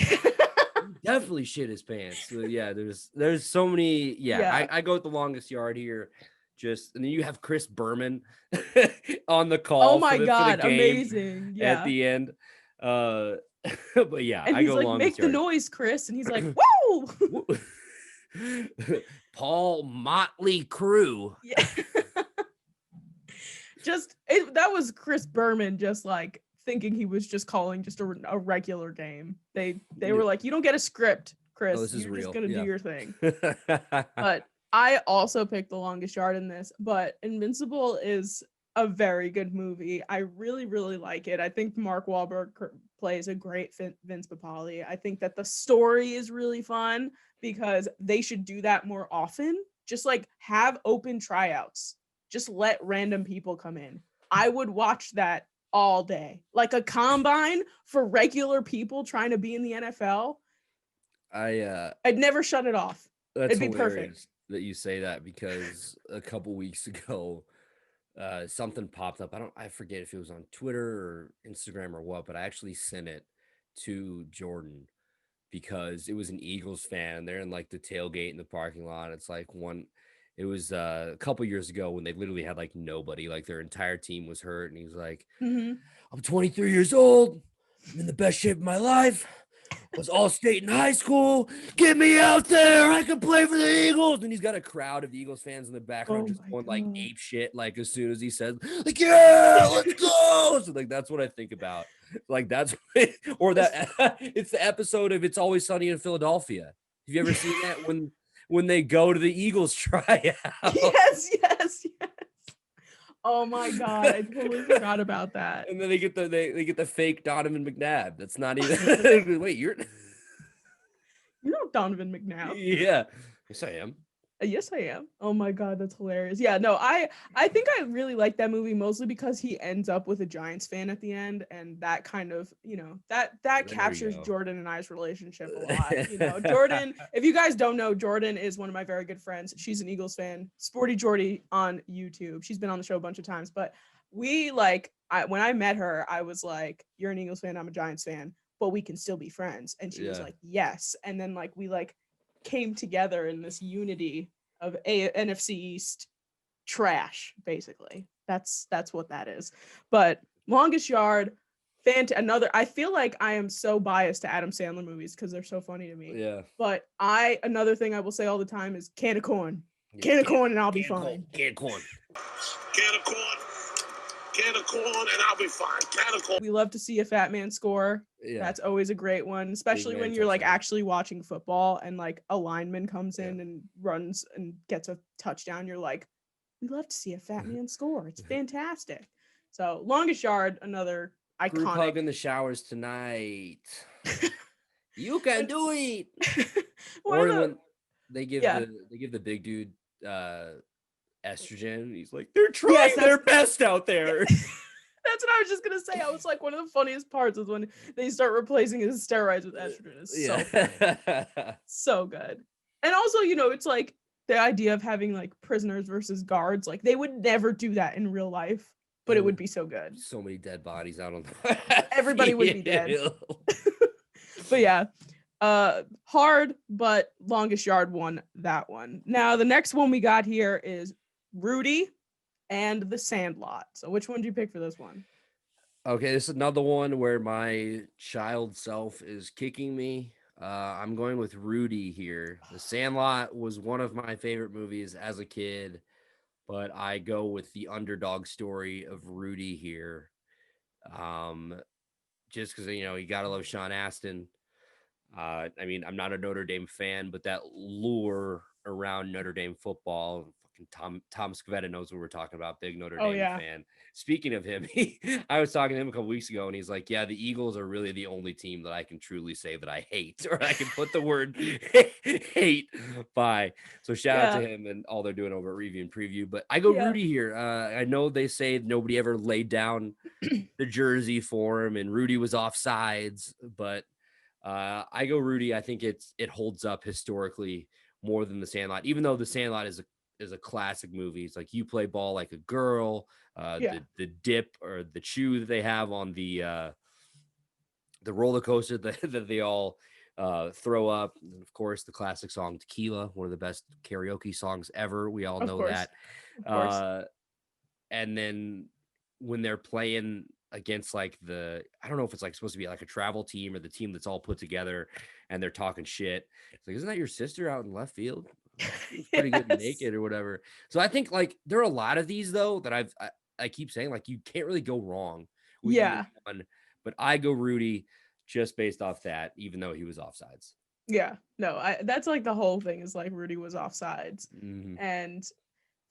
Speaker 2: Definitely shit his pants. So yeah, there's so many. Yeah. I go with The Longest Yard here. And then you have Chris Berman on the call.
Speaker 1: Oh my God, amazing. Yeah.
Speaker 2: At the end. But yeah,
Speaker 1: and he's like, "Make the noise, Chris," and he's like, "Woo!"
Speaker 2: Paul Motley Crue.
Speaker 1: Yeah. That was Chris Berman just like thinking he was just calling just a regular game. They were like, "You don't get a script, Chris.
Speaker 2: This is
Speaker 1: You're
Speaker 2: real.
Speaker 1: Just gonna do your thing." But I also picked The Longest Yard in this, but Invincible is a very good movie. I really, really like it. I think Mark Wahlberg plays a great Vince Papali. I think that the story is really fun because they should do that more often. Just like have open tryouts. Just let random people come in. I would watch that all day. Like a combine for regular people trying to be in the NFL. I'd never shut it off.
Speaker 2: That's
Speaker 1: It'd be
Speaker 2: hilarious
Speaker 1: perfect.
Speaker 2: that you say that, because a couple weeks ago, something popped up. I forget if it was on Twitter or Instagram or what, but I actually sent it to Jordan because it was an Eagles fan. They're in like the tailgate in the parking lot. It's like it was a couple years ago when they literally had like nobody, like their entire team was hurt. And he was like, I'm 23 years old. I'm in the best shape of my life. Was all state in high school. Get me out there. I can play for the Eagles. And he's got a crowd of Eagles fans in the background just going like ape shit. Like as soon as he says, like, yeah, let's go. So like that's what I think about. Like that's or that it's the episode of It's Always Sunny in Philadelphia. Have you ever seen that when they go to the Eagles tryout?
Speaker 1: Yes. Oh my God, I totally forgot about that.
Speaker 2: And then they get the fake Donovan McNabb. That's not even wait, you're
Speaker 1: Donovan McNabb.
Speaker 2: Yeah. Yes, I am.
Speaker 1: Yes, I am. Oh my God, that's hilarious. Yeah, no, I think I really like that movie mostly because he ends up with a Giants fan at the end, and that kind of, that captures Jordan and I's relationship a lot. Jordan, if you guys don't know, Jordan is one of my very good friends. She's an Eagles fan, Sporty Jordy on YouTube. She's been on the show a bunch of times, but we when I met her, I was like, "You're an Eagles fan, I'm a Giants fan, but we can still be friends." And she was like, "Yes." And then we came together in this unity of NFC East trash, basically. That's what that is. But Longest Yard, I feel like I am so biased to Adam Sandler movies because they're so funny to me.
Speaker 2: Yeah.
Speaker 1: But another thing I will say all the time is can of corn. Can of corn and I'll be fine.
Speaker 2: Can of corn.
Speaker 3: Can of corn. Can of corn and I'll be fine. Can of corn.
Speaker 1: We love to see a fat man score.
Speaker 2: Yeah.
Speaker 1: That's always a great one, especially when you're actually watching football and a lineman comes in and runs and gets a touchdown. You're like, we love to see a fat man score. It's fantastic. So Longest Yard, another iconic.
Speaker 2: Group hug in the showers tonight. You can do it. Or when they give the big dude estrogen. He's like, they're trying their best out there.
Speaker 1: That's what I was just gonna say. I was like, one of the funniest parts is when they start replacing his steroids with estrogen. It's so funny. So good. And also, it's like the idea of having prisoners versus guards. Like they would never do that in real life, but it would be so good.
Speaker 2: So many dead bodies out on the
Speaker 1: Everybody would be dead. But yeah. Hard, but Longest Yard won that one. Now the next one we got here is Rudy and The Sandlot. So which one do you pick for this one?
Speaker 2: Okay, this is another one where my child self is kicking me. I'm going with Rudy here. The Sandlot was one of my favorite movies as a kid, but I go with the underdog story of Rudy here. Just because, you got to love Sean Astin. I mean, I'm not a Notre Dame fan, but that lure around Notre Dame football, fucking Tom Scavetta knows what we're talking about. Big Notre Dame fan. Speaking of him, I was talking to him a couple weeks ago, and he's like, "Yeah, the Eagles are really the only team that I can truly say that I hate, or I can put the word hate by." So shout out to him and all they're doing over at Review and Preview. But I go Rudy here. I know they say nobody ever laid down the jersey for him, and Rudy was offsides, but I go Rudy. I think it holds up historically more than The Sandlot, even though The Sandlot is a classic movie. It's like You Play Ball Like a Girl, the dip or the chew that they have on the roller coaster that they all throw up. And of course, the classic song Tequila, one of the best karaoke songs ever. We all know that. And then when they're playing against I don't know if it's supposed to be a travel team or the team that's all put together and they're talking shit. It's like, isn't that your sister out in left field? It's pretty good naked or whatever. So I think there are a lot of these though that I keep saying you can't really go wrong with one, but I go Rudy just based off that, even though he was offsides.
Speaker 1: Yeah, no, that's the whole thing is Rudy was offsides.
Speaker 2: Mm-hmm.
Speaker 1: And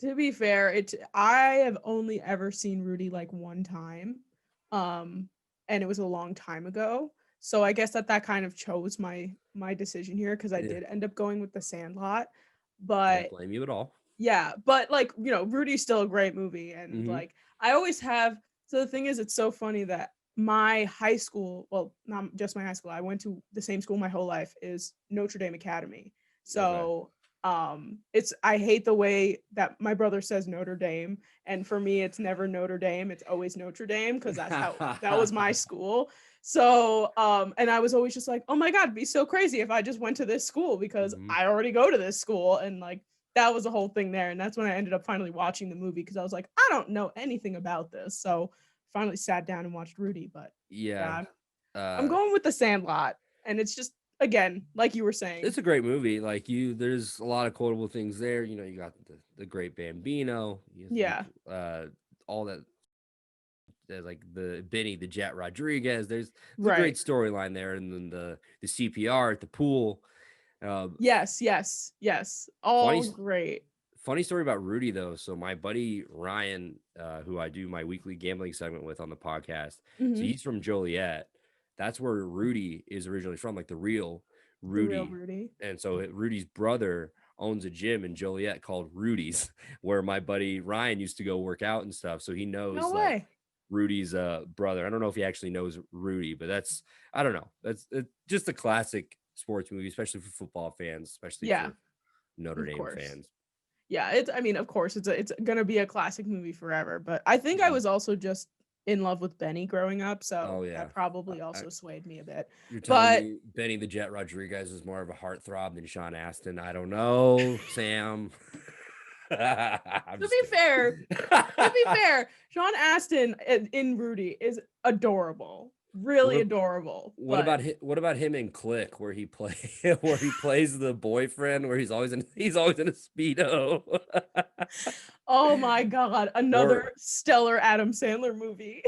Speaker 1: To be fair, I have only ever seen Rudy like one time. And it was a long time ago. So I guess that kind of chose my decision here because I
Speaker 2: Yeah,
Speaker 1: did end up going with The Sandlot.
Speaker 2: can't
Speaker 1: But
Speaker 2: blame you at all.
Speaker 1: yeah, but like, Rudy's still a great movie. And
Speaker 2: Hmm.
Speaker 1: like I always have, so the thing is, it's so funny that my high school, well, not just my high school, I went to the same school my whole life, is Notre Dame Academy.
Speaker 2: Okay.
Speaker 1: So I hate the way that my brother says Notre Dame. And for me, it's never Notre Dame, it's always Notre Dame, because that was my school. So and I was always just like, oh my God, it'd be so crazy if I just went to this school because
Speaker 2: Mhm.
Speaker 1: I already go to this school. And like that was the whole thing there. And that's when I ended up finally watching the movie because I was like, I don't know anything about this. So finally sat down and watched Rudy. But yeah,
Speaker 2: Yeah.
Speaker 1: I'm
Speaker 2: Uh,
Speaker 1: going with The Sandlot. And it's just, again, like you were saying.
Speaker 2: it's a great movie. Like there's a lot of quotable things there. You got the great Bambino,
Speaker 1: Yeah,
Speaker 2: all that, like the Benny the Jet Rodriguez. There's a great
Speaker 1: right.
Speaker 2: storyline there, and then the CPR at the pool.
Speaker 1: Yes, yes, yes.
Speaker 2: Funny
Speaker 1: All great.
Speaker 2: funny story about Rudy though. So my buddy Ryan, who I do my weekly gambling segment with on the podcast, so
Speaker 1: Hmm.
Speaker 2: he's from Joliet. That's where Rudy is originally from, like the real
Speaker 1: The real
Speaker 2: Rudy.
Speaker 1: Rudy.
Speaker 2: And so Rudy's brother owns a gym in Joliet called Rudy's, where my buddy Ryan used to go work out and stuff. So he
Speaker 1: No
Speaker 2: knows like
Speaker 1: way.
Speaker 2: Rudy's brother. I don't know if he actually knows Rudy, but I don't know. That's just a classic sports movie, especially for football fans, especially
Speaker 1: Yeah,
Speaker 2: for Notre
Speaker 1: of
Speaker 2: Dame
Speaker 1: course.
Speaker 2: fans.
Speaker 1: Yeah, I mean, of course, it's gonna be a classic movie forever. But I think I
Speaker 2: Mhm.
Speaker 1: was also just in love with Benny growing up,
Speaker 2: Oh
Speaker 1: so
Speaker 2: yeah.
Speaker 1: that probably
Speaker 2: I,
Speaker 1: also swayed me a bit.
Speaker 2: You're telling
Speaker 1: But
Speaker 2: me Benny the Jet Rodriguez is more of a heartthrob than Sean Astin? I don't know, Sam. I'm
Speaker 1: to
Speaker 2: just
Speaker 1: be
Speaker 2: kidding.
Speaker 1: fair, Sean Astin in Rudy is adorable,
Speaker 2: what
Speaker 1: really
Speaker 2: ab-
Speaker 1: adorable. But
Speaker 2: what about him in Click, where he play where he plays the boyfriend, where he's always in a speedo,
Speaker 1: oh my God,
Speaker 2: or
Speaker 1: another stellar Adam Sandler movie.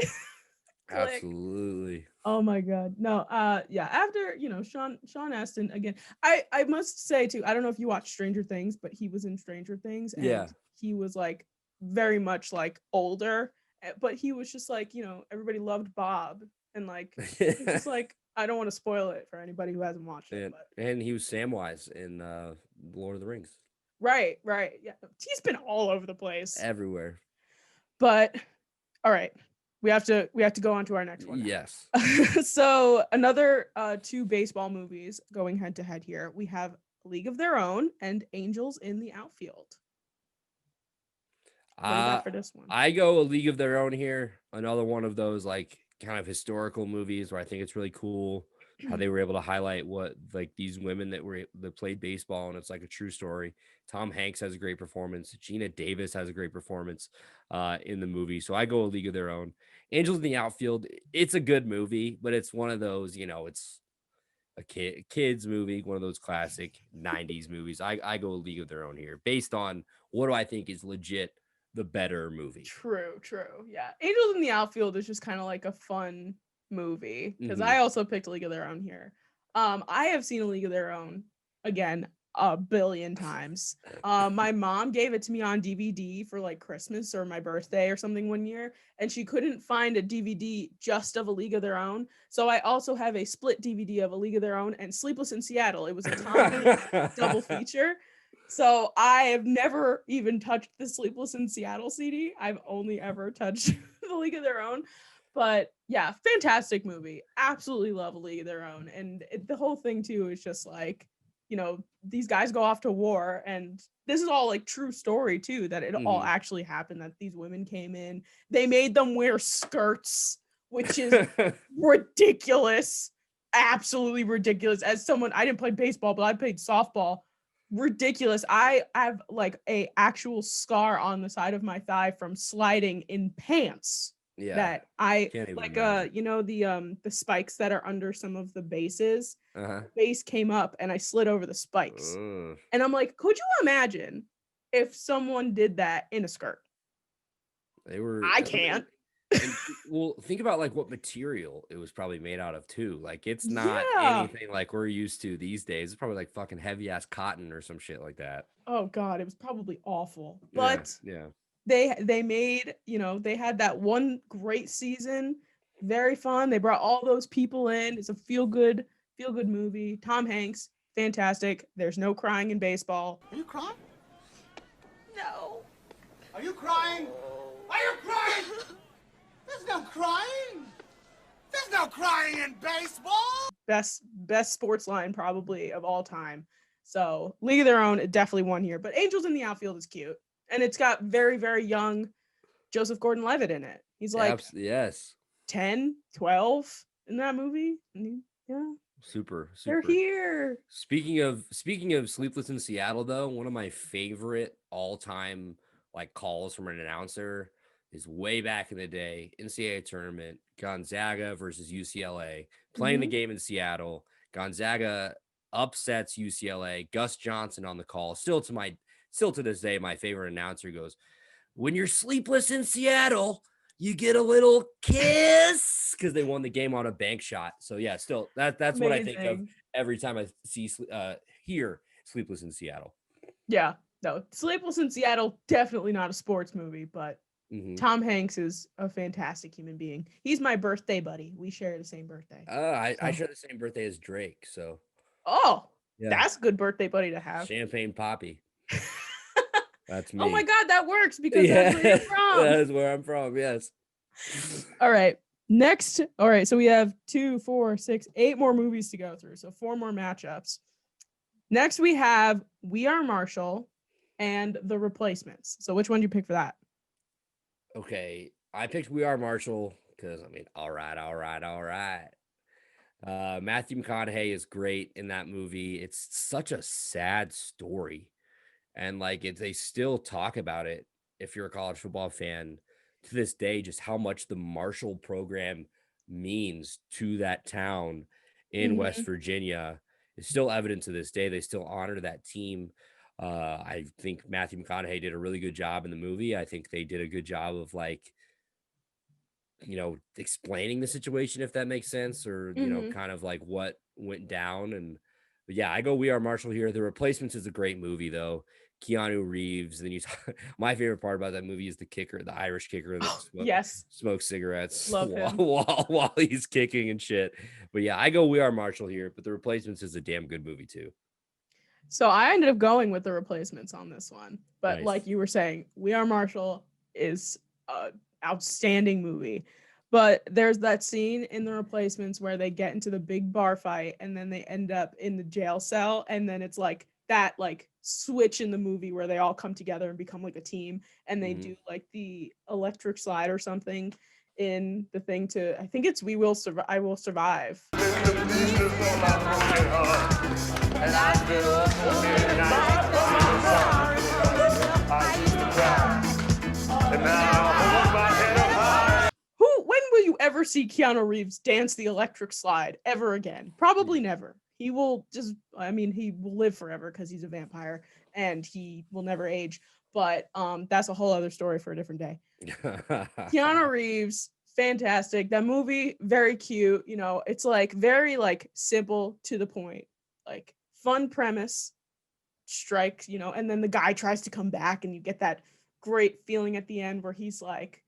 Speaker 1: Click.
Speaker 2: absolutely,
Speaker 1: Oh my God. No, yeah, after, Sean Astin again. I must say too, I don't know if you watched Stranger Things, but he was in Stranger Things
Speaker 2: yeah.
Speaker 1: and he was like very much like older, but he was just like, everybody loved Bob and like it's just like I don't want to spoil it for anybody who hasn't watched it, but
Speaker 2: and he was Samwise in Lord of the Rings,
Speaker 1: right, right. Yeah. He's been all over the place.
Speaker 2: everywhere.
Speaker 1: But all right. We have to go on to our next one
Speaker 2: Yes.
Speaker 1: now. So another two baseball movies going head to head here. We have League of Their Own and Angels in the Outfield. What do you
Speaker 2: Uh
Speaker 1: got for this one?
Speaker 2: I go A League of Their Own here. Another one of those like kind of historical movies where I think it's really cool how they were able to highlight what like these women that played baseball, and it's like a true story. Tom Hanks has a great performance. Gina Davis has a great performance in the movie. So I go A League of Their Own. Angels in the Outfield, it's a good movie, but it's one of those, it's a kids movie, one of those classic 90s movies. I go A League of Their Own here based on what do I think is legit the better movie.
Speaker 1: True, true. Yeah. Angels in the Outfield is just kind of like a fun movie because
Speaker 2: Hmm.
Speaker 1: I also picked League of Their Own here. I have seen A League of Their Own again a billion times. My mom gave it to me on DVD for like Christmas or my birthday or something one year, and she couldn't find a DVD just of A League of Their Own. So I also have a split DVD of A League of Their Own and Sleepless in Seattle. It was a Tom Hanks double feature. So I have never even touched the Sleepless in Seattle CD. I've only ever touched the League of Their Own. But yeah, fantastic movie. Absolutely love A League of Their Own. And the whole thing too is just like, these guys go off to war, and this is all like true story too, that it all
Speaker 2: Hmm.
Speaker 1: actually happened, that these women came in. They made them wear skirts, which is ridiculous. Absolutely ridiculous. As someone, I didn't play baseball, but I played softball. Ridiculous. I have like a actual scar on the side of my thigh from sliding in pants
Speaker 2: Yeah,
Speaker 1: that I
Speaker 2: can't even
Speaker 1: like
Speaker 2: imagine.
Speaker 1: the spikes that are under some of the bases.
Speaker 2: Uh-huh.
Speaker 1: The base came up and I slid over the spikes.
Speaker 2: Ugh.
Speaker 1: And I'm like, could you imagine if someone did that in a skirt?
Speaker 2: They were
Speaker 1: I can't.
Speaker 2: And well, think about like what material it was probably made out of too. Like it's not
Speaker 1: Yeah.
Speaker 2: anything like we're used to these days. It's probably like fucking heavy ass cotton or some shit like that.
Speaker 1: Oh God, it was probably awful.
Speaker 2: Yeah,
Speaker 1: But
Speaker 2: yeah.
Speaker 1: they made, they had that one great season, very fun. They brought all those people in. It's a feel good movie. Tom Hanks, fantastic. There's no crying in baseball.
Speaker 4: Are you crying?
Speaker 1: No.
Speaker 4: Are you crying? Are you crying? There's no crying. There's no crying in baseball.
Speaker 1: Best sports line probably of all time. So League of Their Own, it definitely won here. But Angels in the Outfield is cute. And it's got very, very young Joseph Gordon-Levitt in it. He's like
Speaker 2: Yes.
Speaker 1: 10, 12 in that movie. Yeah.
Speaker 2: Super.
Speaker 1: They're here.
Speaker 2: Speaking of Sleepless in Seattle, though, one of my favorite all-time like calls from an announcer is way back in the day, NCAA tournament, Gonzaga versus UCLA, playing the game in Seattle. Gonzaga upsets UCLA. Gus Johnson on the call. Still to this day, my favorite announcer goes, "When you're sleepless in Seattle, you get a little kiss," because they won the game on a bank shot. So yeah, still that's what I think of
Speaker 1: Amazing.
Speaker 2: every time I hear Sleepless in Seattle.
Speaker 1: Yeah. No, Sleepless in Seattle, definitely not a sports movie, but Tom Hanks is a fantastic human being. He's my birthday buddy. We share the same birthday.
Speaker 2: I share the same birthday as Drake, so
Speaker 1: Oh,
Speaker 2: yeah,
Speaker 1: that's a good birthday buddy to have.
Speaker 2: Champagne Poppy. That's me.
Speaker 1: Oh my God, that works because that's where you're from.
Speaker 2: That is where I'm from. Yes.
Speaker 1: All right. Next. All right. So we have 2, 4, 6, 8 more movies to go through. So 4 more matchups. Next, we have We Are Marshall and The Replacements. So which one do you pick for that?
Speaker 2: Okay. I picked We Are Marshall because, I mean, all right. Matthew McConaughey is great in that movie. It's such a sad story. And like they still talk about it if you're a college football fan to this day, just how much the Marshall program means to that town in West Virginia is still evident to this day. They still honor that team. I think Matthew McConaughey did a really good job in the movie. I think they did a good job of like, explaining the situation, if that makes sense, or, kind of like what went down. But yeah, I go We Are Marshall here. The Replacements is a great movie though. Keanu Reeves. Then my favorite part about that movie is the kicker, the Irish kicker that smokes cigarettes
Speaker 1: Love him.
Speaker 2: while he's kicking and shit. But yeah, I go We Are Marshall here, but The Replacements is a damn good movie too.
Speaker 1: So I ended up going with The Replacements on this one. But
Speaker 2: Nice.
Speaker 1: like you were saying, We Are Marshall is an outstanding movie. But there's that scene in The Replacements where they get into the big bar fight and then they end up in the jail cell. And then it's like that like switch in the movie where they all come together and become like a team. And they do like the electric slide or something in the thing to, I think it's I Will Survive. When will you ever see Keanu Reeves dance the electric slide ever again? Probably never. He will he will live forever because he's a vampire and he will never age. But that's a whole other story for a different day. Keanu Reeves, fantastic. That movie, very cute. It's like very like simple to the point, like fun premise, strikes, and then the guy tries to come back and you get that great feeling at the end where he's like,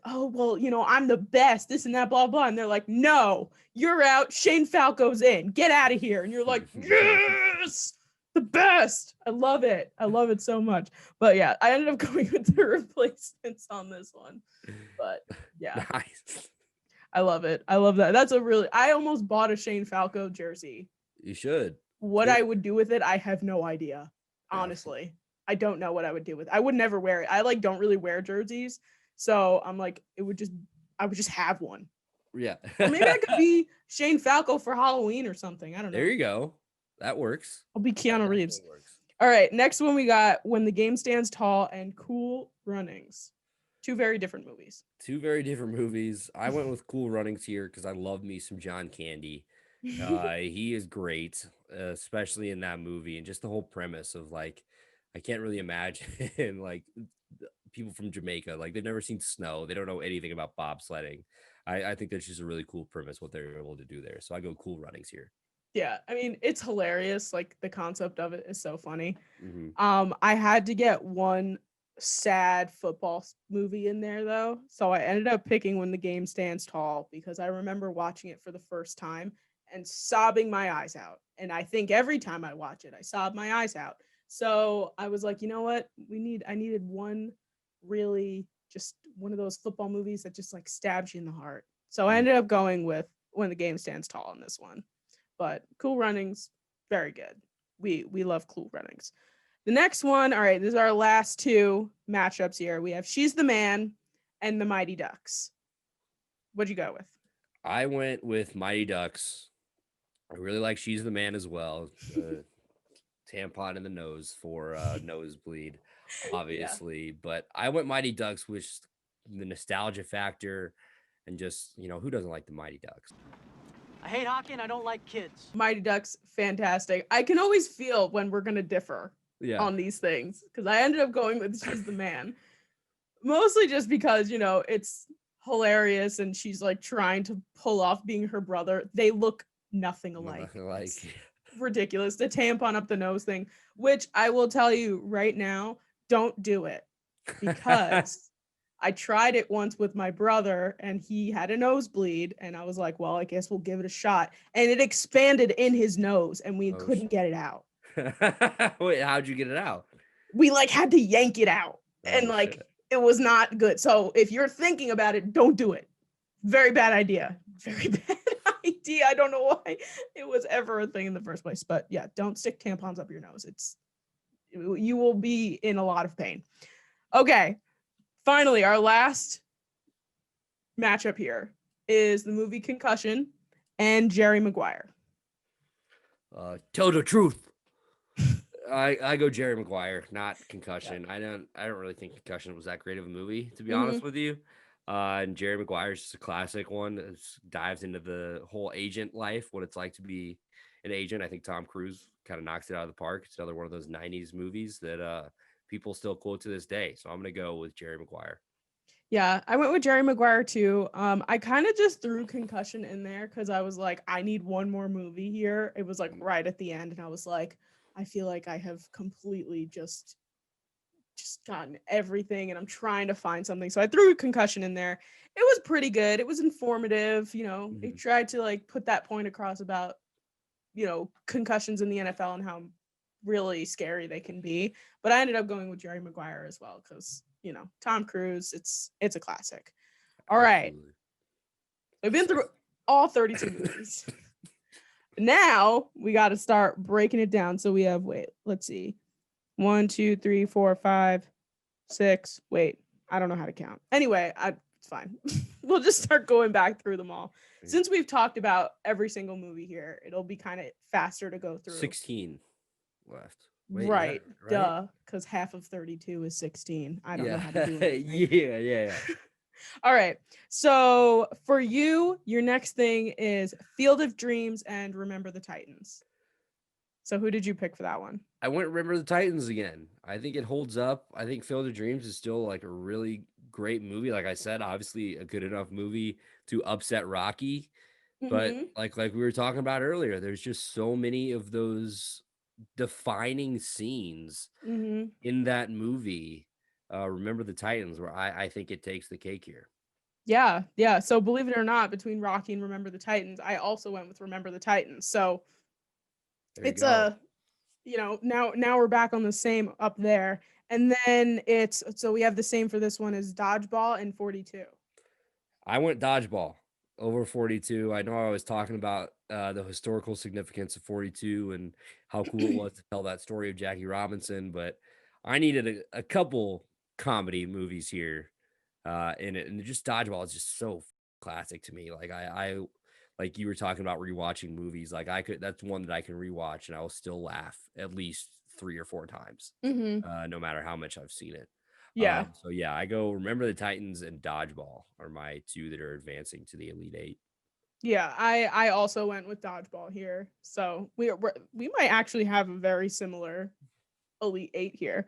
Speaker 1: oh, well, I'm the best, this and that, blah, blah. And they're like, no, you're out. Shane Falco's in. Get out of here. And you're like, yes, the best. I love it. I love it so much. But yeah, I ended up going with The Replacements on this one. But yeah,
Speaker 2: Nice.
Speaker 1: I love it. I love that. I almost bought a Shane Falco jersey.
Speaker 2: You should.
Speaker 1: What I would do with it, I have no idea. Honestly, I don't know what I would do with it. I would never wear it. I like don't really wear jerseys. So I'm like, I would just have one.
Speaker 2: Yeah.
Speaker 1: Or maybe I could be Shane Falco for Halloween or something. I don't know.
Speaker 2: There you go. That works.
Speaker 1: I'll be Keanu Reeves. All right. Next one we got When the Game Stands Tall and Cool Runnings. 2 very different movies.
Speaker 2: 2 very different movies. I went with Cool Runnings here because I love me some John Candy. He is great, especially in that movie, and just the whole premise of like, I can't really imagine like people from Jamaica. Like they've never seen snow. They don't know anything about bobsledding. I think that's just a really cool premise what they're able to do there. So I go Cool Runnings here.
Speaker 1: Yeah, I mean, it's hilarious. Like the concept of it is so funny.
Speaker 2: Mm-hmm.
Speaker 1: I had to get one sad football movie in there though. So I ended up picking When the Game Stands Tall because I remember watching it for the first time and sobbing my eyes out. And I think every time I watch it, I sob my eyes out. So I was like, you know what? I needed one really just one of those football movies that just like stabs you in the heart. So I ended up going with When the Game Stands Tall in this one. But Cool Runnings, very good. We love Cool Runnings. The next one, all right, this is our last two matchups here. We have She's the Man and The Mighty Ducks. What'd you go with?
Speaker 2: I went with Mighty Ducks. I really like She's the Man as well. Tampon in the nose for nosebleed, obviously. Yeah. But I went Mighty Ducks with the nostalgia factor and just, who doesn't like the Mighty Ducks?
Speaker 5: I hate hockey and I don't like kids.
Speaker 1: Mighty Ducks, fantastic. I can always feel when we're going to differ on these things because I ended up going with She's the Man. Mostly just because, it's hilarious and she's like trying to pull off being her brother. They look nothing alike. Ridiculous. The tampon up the nose thing, which I will tell you right now, don't do it because I tried it once with my brother and he had a nosebleed and I was like, well, I guess we'll give it a shot. And it expanded in his nose and we couldn't get it out.
Speaker 2: Wait, how'd you get it out?
Speaker 1: We had to yank it out and it was not good. So if you're thinking about it, don't do it. Very bad idea. Very bad idea. I don't know why it was ever a thing in the first place, but yeah, don't stick tampons up your nose. You will be in a lot of pain. Okay. Finally, our last matchup here is the movie Concussion and Jerry Maguire.
Speaker 2: Tell the truth. I go Jerry Maguire, not Concussion. Yeah. I don't really think Concussion was that great of a movie, to be honest with you. And Jerry Maguire is just a classic one that dives into the whole agent life, what it's like to be an agent. I think Tom Cruise kind of knocks it out of the park. It's another one of those 90s movies that people still quote to this day. So I'm going to go with Jerry Maguire.
Speaker 1: Yeah, I went with Jerry Maguire too. I kind of just threw Concussion in there because I was like, I need one more movie here. It was like right at the end. And I was like, I feel like I have completely just gotten everything and I'm trying to find something. So I threw Concussion in there. It was pretty good. It was informative. It tried to put that point across about, concussions in the NFL and how really scary they can be. But I ended up going with Jerry Maguire as well because, Tom Cruise, it's a classic. All right. We've been through all 32 movies. Now we got to start breaking it down. So we have, let's see. 1, 2, 3, 4, 5, 6. Wait, I don't know how to count. Anyway, it's fine. We'll just start going back through them all. Since we've talked about every single movie here, it'll be kind of faster to go through.
Speaker 2: 16 left. Wait,
Speaker 1: right. Duh. Because half of 32 is 16. I don't know how to do it.
Speaker 2: Yeah.
Speaker 1: All right. So for you, your next thing is Field of Dreams and Remember the Titans. So who did you pick for that one?
Speaker 2: I went Remember the Titans again. I think it holds up. I think Field of Dreams is still a really great movie. Like I said, obviously a good enough movie to upset Rocky. But like we were talking about earlier, there's just so many of those defining scenes in that movie. Remember the Titans, where I think it takes the cake here.
Speaker 1: Yeah. So believe it or not, between Rocky and Remember the Titans, I also went with Remember the Titans. So it's now we're back on the same up there. And then so we have the same for this one as Dodgeball and 42.
Speaker 2: I went Dodgeball over 42. I know I was talking about the historical significance of 42 and how cool it was to tell that story of Jackie Robinson, but I needed a couple comedy movies here in it, and just Dodgeball is just so classic to me. Like I like you were talking about rewatching movies, that's one that I can rewatch and I will still laugh at least 3 or 4 times, no matter how much I've seen it.
Speaker 1: Yeah.
Speaker 2: So yeah, I go Remember the Titans and Dodgeball are my 2 that are advancing to the Elite 8.
Speaker 1: Yeah, I also went with Dodgeball here. So we might actually have a very similar Elite 8 here.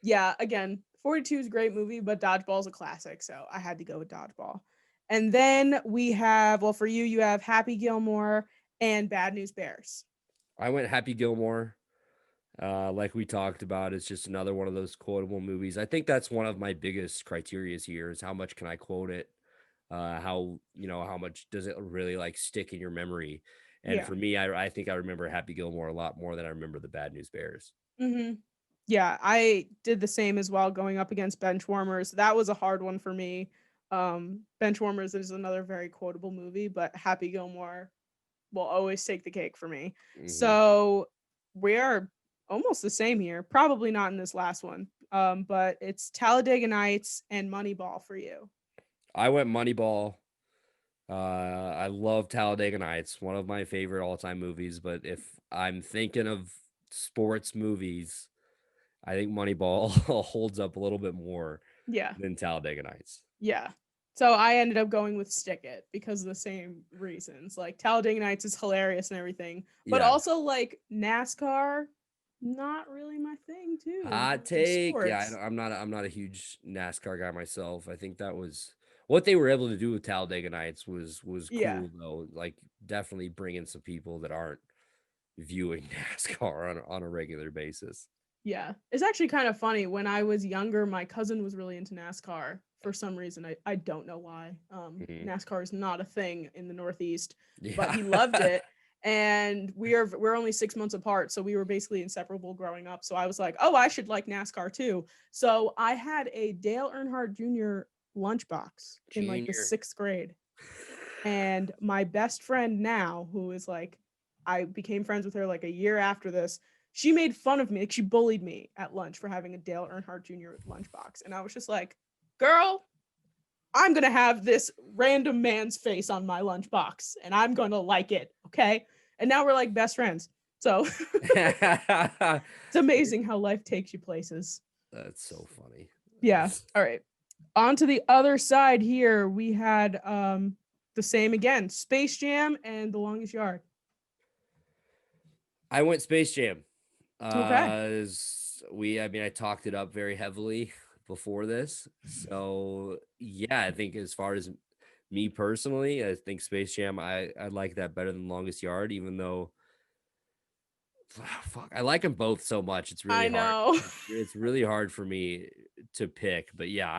Speaker 1: Yeah, again, 42 is a great movie, but Dodgeball is a classic, so I had to go with Dodgeball. And then we have, well, for you, you have Happy Gilmore and Bad News Bears.
Speaker 2: I went Happy Gilmore. Like we talked about, it's just another one of those quotable movies. I think that's one of my biggest criterias here is how much can I quote it? How much does it really like stick in your memory? And
Speaker 1: Yeah.
Speaker 2: for me, I think I remember Happy Gilmore a lot more than I remember the Bad News Bears.
Speaker 1: Mm-hmm. Yeah, I did the same as well going up against Benchwarmers. That was a hard one for me. Benchwarmers is another very quotable movie, but Happy Gilmore will always take the cake for me.
Speaker 2: Mhm.
Speaker 1: So we are almost the same here. Probably not in this last one. But it's Talladega Nights and Moneyball for you.
Speaker 2: I went Moneyball. I love Talladega Nights, one of my favorite all-time movies. But if I'm thinking of sports movies, I think Moneyball holds up a little bit more
Speaker 1: Yeah.
Speaker 2: than Talladega Nights.
Speaker 1: Yeah. So I ended up going with Stick It because of the same reasons. Like Talladega Nights is hilarious and everything, but
Speaker 2: Yeah.
Speaker 1: also like NASCAR, not really my thing too.
Speaker 2: Hot
Speaker 1: It's
Speaker 2: take. Yeah,
Speaker 1: sports.
Speaker 2: I'm not a huge NASCAR guy myself. I think that was what they were able to do with Talladega Nights was
Speaker 1: Yeah.
Speaker 2: cool though. Like definitely bringing some people that aren't viewing NASCAR on a regular basis.
Speaker 1: Yeah. It's actually kind of funny. When I was younger, my cousin was really into NASCAR for some reason. I don't know why.
Speaker 2: Mhm.
Speaker 1: NASCAR is not a thing in the Northeast,
Speaker 2: Yeah.
Speaker 1: but he loved it. And we're only 6 months apart, so we were basically inseparable growing up. So I was like, oh, I should like NASCAR too. So I had a Dale Earnhardt Jr. lunchbox in like the
Speaker 2: Junior.
Speaker 1: 6th grade. And my best friend now, who is like, I became friends with her like a year after this, she made fun of me. Like she bullied me at lunch for having a Dale Earnhardt Jr. lunchbox. And I was just like, girl, I'm going to have this random man's face on my lunchbox and I'm going to like it. Okay. And now we're like best friends. So it's amazing how life takes you places.
Speaker 2: That's so funny.
Speaker 1: Yeah. All right. On to the other side here, we had the same again, Space Jam and The Longest Yard.
Speaker 2: I went Space Jam.
Speaker 1: Okay.
Speaker 2: I talked it up very heavily before this. So yeah, I think as far as me personally, I think Space Jam, I like that better than Longest Yard, even though fuck, I like them both so much. It's really
Speaker 1: I know.
Speaker 2: hard. It's really hard for me to pick, but yeah,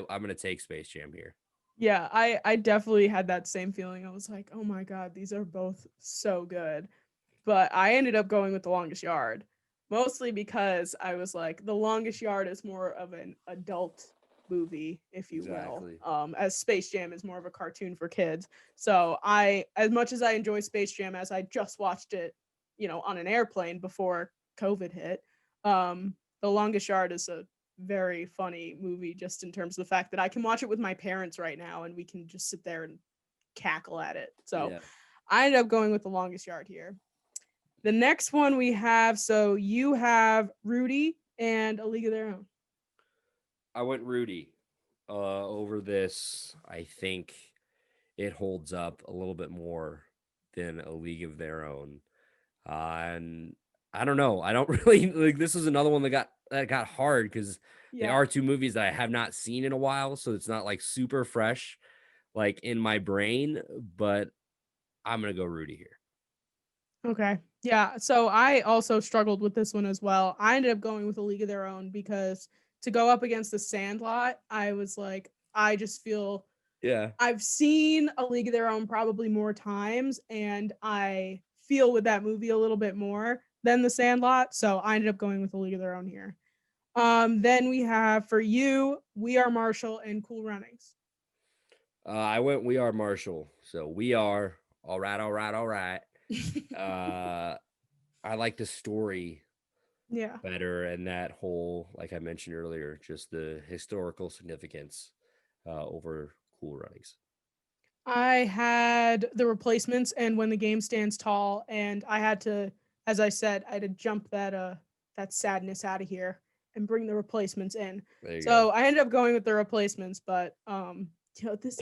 Speaker 2: I'm gonna take Space Jam here.
Speaker 1: Yeah, I definitely had that same feeling. I was like, oh my God, these are both so good. But I ended up going with The Longest Yard, mostly because I was like, The Longest Yard is more of an adult movie, if you
Speaker 2: Exactly.
Speaker 1: will, as Space Jam is more of a cartoon for kids. So as much as I enjoy Space Jam, as I just watched it, on an airplane before COVID hit, The Longest Yard is a very funny movie just in terms of the fact that I can watch it with my parents right now and we can just sit there and cackle at it. So
Speaker 2: Yeah.
Speaker 1: I ended up going with The Longest Yard here. The next one we have, so you have Rudy and A League of Their Own.
Speaker 2: I went Rudy over this. I think it holds up a little bit more than A League of Their Own. And I don't know. I don't really like this is another one that got hard because they are two movies that I have not seen in a while. So it's not like super fresh like in my brain, but I'm gonna go Rudy here.
Speaker 1: Okay. Yeah. So I also struggled with this one as well. I ended up going with A League of Their Own because to go up against The Sandlot, I was like, I just feel
Speaker 2: Yeah.
Speaker 1: I've seen A League of Their Own probably more times, and I feel with that movie a little bit more than The Sandlot. So I ended up going with A League of Their Own here. Then we have for you, We Are Marshall and Cool Runnings.
Speaker 2: I went We Are Marshall. So we are all right. I like the story
Speaker 1: Yeah.
Speaker 2: better and that whole, like I mentioned earlier, just the historical significance over Cool Runnings.
Speaker 1: I had The Replacements and When the Game Stands Tall, and I had to, as I said, I had to jump that sadness out of here and bring The Replacements in.
Speaker 2: There you
Speaker 1: So
Speaker 2: go.
Speaker 1: I ended up going with The Replacements, but this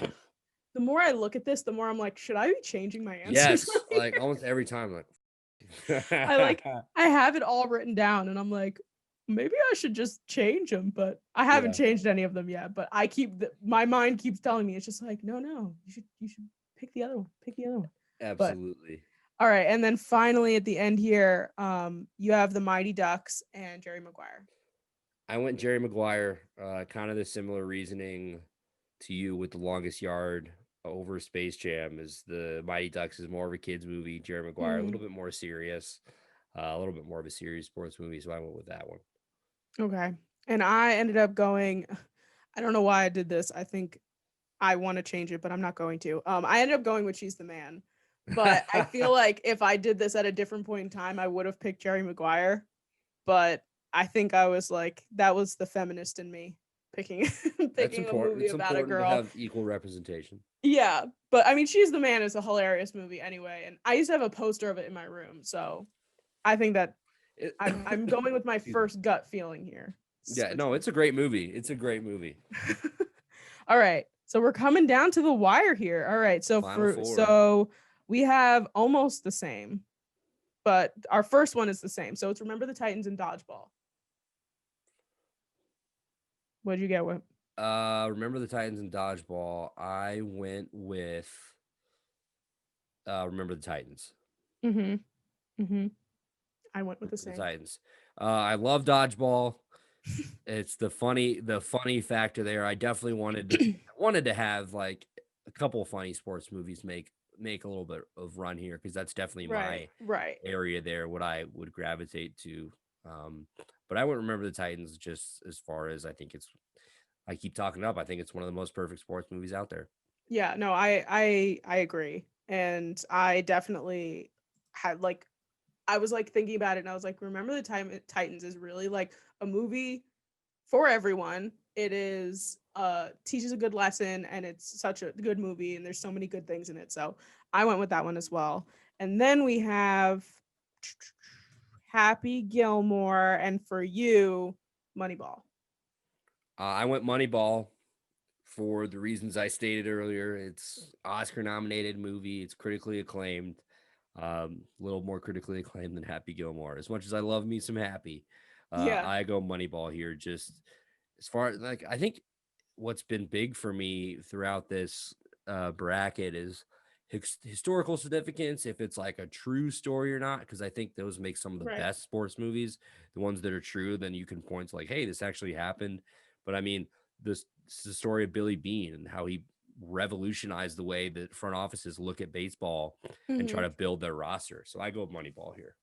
Speaker 1: the more I look at this, the more I'm like, should I be changing my answers?
Speaker 2: Yes, like almost every time, like
Speaker 1: I have it all written down, and I'm like, maybe I should just change them, but I haven't changed any of them yet. But my mind keeps telling me it's just like, no, you should pick the other one. Pick the other one.
Speaker 2: Absolutely.
Speaker 1: But, all right, and then finally at the end here, you have the Mighty Ducks and Jerry Maguire.
Speaker 2: I went Jerry Maguire, kind of the similar reasoning to you with The Longest Yard over Space Jam. Is the Mighty Ducks is more of a kids movie. Jerry Maguire a little bit more serious, a little bit more of a serious sports movie. So I went with that one.
Speaker 1: Okay, and I ended up going. I don't know why I did this. I think I want to change it, but I'm not going to. I ended up going with She's the Man, but I feel like if I did this at a different point in time, I would have picked Jerry Maguire. But I think I was like, that was the feminist in me picking a movie
Speaker 2: It's
Speaker 1: about a
Speaker 2: important
Speaker 1: girl.
Speaker 2: to have equal representation.
Speaker 1: Yeah, but I mean, She's the Man is a hilarious movie anyway, and I used to have a poster of it in my room, so I think that I'm going with my first gut feeling here.
Speaker 2: Yeah, no, it's a great movie. It's a great movie.
Speaker 1: All right, so we're coming down to the wire here. All right, so we have almost the same, but our first one is the same. So it's Remember the Titans and Dodgeball. What did you get with?
Speaker 2: Remember the Titans and Dodgeball. I went with Remember the Titans.
Speaker 1: I went with the same.
Speaker 2: Titans. I love Dodgeball. It's the funny factor there. I definitely wanted to have like a couple of funny sports movies make a little bit of run here, because that's definitely my area there, what I would gravitate to. But I would Remember the Titans, just as far as I keep talking up. I think it's one of the most perfect sports movies out there.
Speaker 1: Yeah, no, I agree. And I definitely had like, I was like thinking about it and I was like, Remember the Titans is really like a movie for everyone. It is teaches a good lesson, and it's such a good movie, and there's so many good things in it. So I went with that one as well. And then we have Happy Gilmore, and for you, Moneyball.
Speaker 2: I went Moneyball for the reasons I stated earlier. It's Oscar nominated movie. It's critically acclaimed. A little more critically acclaimed than Happy Gilmore. As much as I love me some Happy, I go Moneyball here. Just as far as like, I think what's been big for me throughout this bracket is historical significance, if it's like a true story or not, because I think those make some of the best sports movies. The ones that are true, then you can point to like, hey, this actually happened. But I mean, this is the story of Billy Beane and how he revolutionized the way that front offices look at baseball and try to build their roster. So I go with Moneyball here.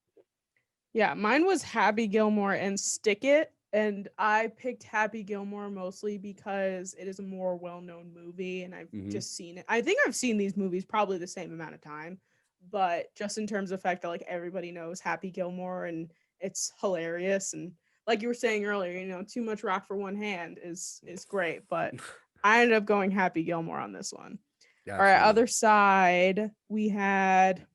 Speaker 1: Yeah, mine was Happy Gilmore and Stick It. And I picked Happy Gilmore mostly because it is a more well-known movie, and I've just seen it. I think I've seen these movies probably the same amount of time, but just in terms of the fact that like everybody knows Happy Gilmore and it's hilarious. And like you were saying earlier, too much rock for one hand is great, but I ended up going Happy Gilmore on this one. All right, other side, we had, I'm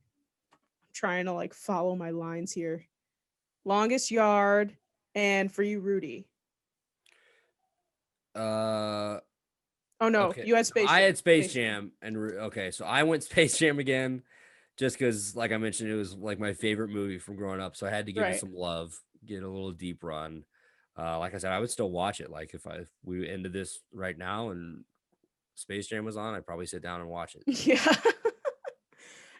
Speaker 1: trying to like follow my lines here. Longest Yard, and for you, Rudy. Oh no,
Speaker 2: okay.
Speaker 1: you had Space Jam.
Speaker 2: I had Space Jam, and okay, so I went Space Jam again, just because, like I mentioned, it was like my favorite movie from growing up, so I had to give it some love, get a little deep run. Like I said, I would still watch it. Like if we ended this right now and Space Jam was on, I'd probably sit down and watch it.
Speaker 1: Yeah.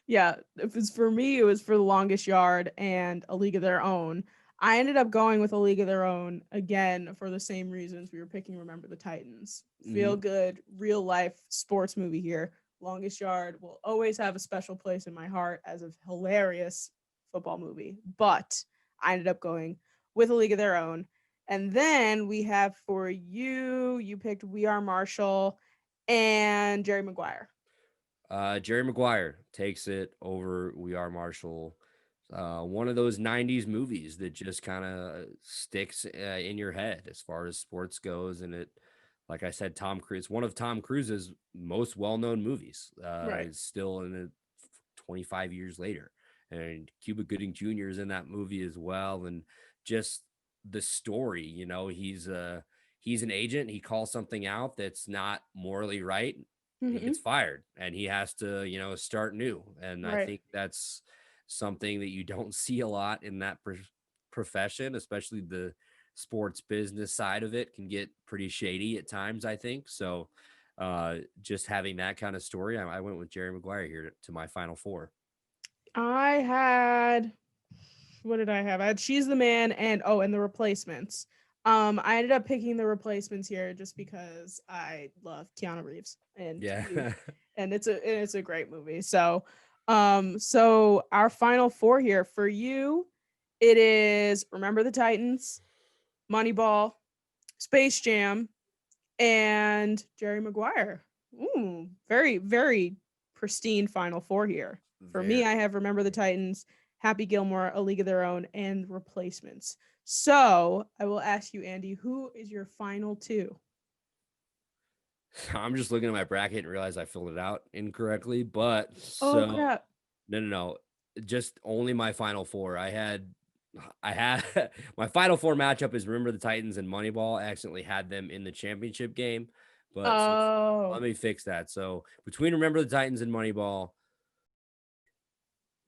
Speaker 1: Yeah, if it's for me, it was for The Longest Yard and A League of Their Own. I ended up going with A League of Their Own again for the same reasons we were picking Remember the Titans. Feel good, real life sports movie here. Longest Yard will always have a special place in my heart as a hilarious football movie. But I ended up going with A League of Their Own. And then we have for you, you picked We Are Marshall and Jerry Maguire.
Speaker 2: Jerry Maguire takes it over We Are Marshall. One of those 90s movies that just kind of sticks in your head as far as sports goes. And it, like I said, Tom Cruise, one of Tom Cruise's most well-known movies, is still in it 25 years later. And Cuba Gooding Jr. is in that movie as well. And just the story, he's an agent. He calls something out that's not morally right. He gets fired and he has to, start new. And I think that's something that you don't see a lot in that profession, especially the sports business side of it can get pretty shady at times, I think. So just having that kind of story, I went with Jerry Maguire here to my final four.
Speaker 1: I had, what did I have? I had She's the Man and The Replacements. I ended up picking The Replacements here just because I love Keanu Reeves and
Speaker 2: Yeah.
Speaker 1: and it's a great movie. So so our final four here for you, it is Remember the Titans, Moneyball, Space Jam, and Jerry Maguire. Ooh, very, very pristine final four here. For me, I have Remember the Titans, Happy Gilmore, A League of Their Own, and Replacements. So I will ask you, Andy, who is your final two?
Speaker 2: I'm just looking at my bracket and realize I filled it out incorrectly, but
Speaker 1: Oh crap.
Speaker 2: no. Just only my final four. I had my final four matchup is Remember the Titans and Moneyball. I accidentally had them in the championship game, but let me fix that. So between Remember the Titans and Moneyball,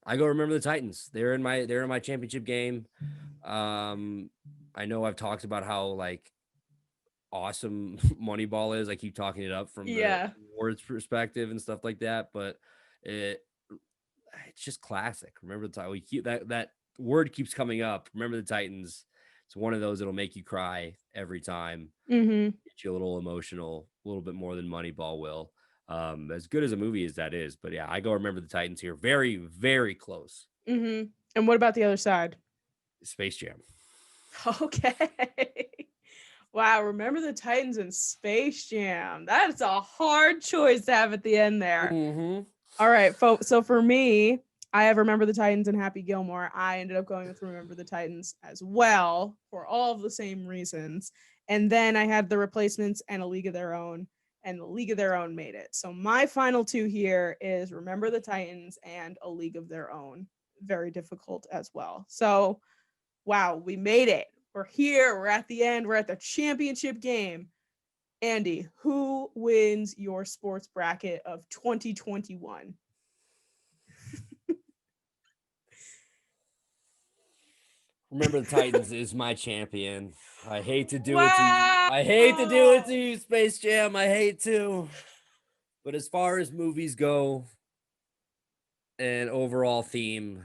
Speaker 2: I go Remember the Titans. They're in my championship game. I know I've talked about how like awesome Moneyball is. I keep talking it up from the awards perspective and stuff like that, but it's just classic. Remember the Titans. We keep that word keeps coming up. Remember the Titans. It's one of those that'll make you cry every time.
Speaker 1: Mm-hmm.
Speaker 2: Get you a little emotional, a little bit more than Moneyball will. As good as a movie as that is, but yeah, I go Remember the Titans here. Very, very close.
Speaker 1: Mm-hmm. And what about the other side?
Speaker 2: Space Jam.
Speaker 1: Okay. Wow, Remember the Titans and Space Jam. That's a hard choice to have at the end there.
Speaker 2: Mm-hmm.
Speaker 1: All right, folks. So for me, I have Remember the Titans and Happy Gilmore. I ended up going with Remember the Titans as well for all of the same reasons. And then I had The Replacements and A League of Their Own, and The League of Their Own made it. So my final two here is Remember the Titans and A League of Their Own. Very difficult as well. So, wow, we made it. We're here. We're at the end. We're at the championship game. Andy, who wins your sports bracket of 2021?
Speaker 2: Remember the Titans is my champion. I hate to do it to you. I hate to do it to you, Space Jam. I hate to. But as far as movies go and overall theme,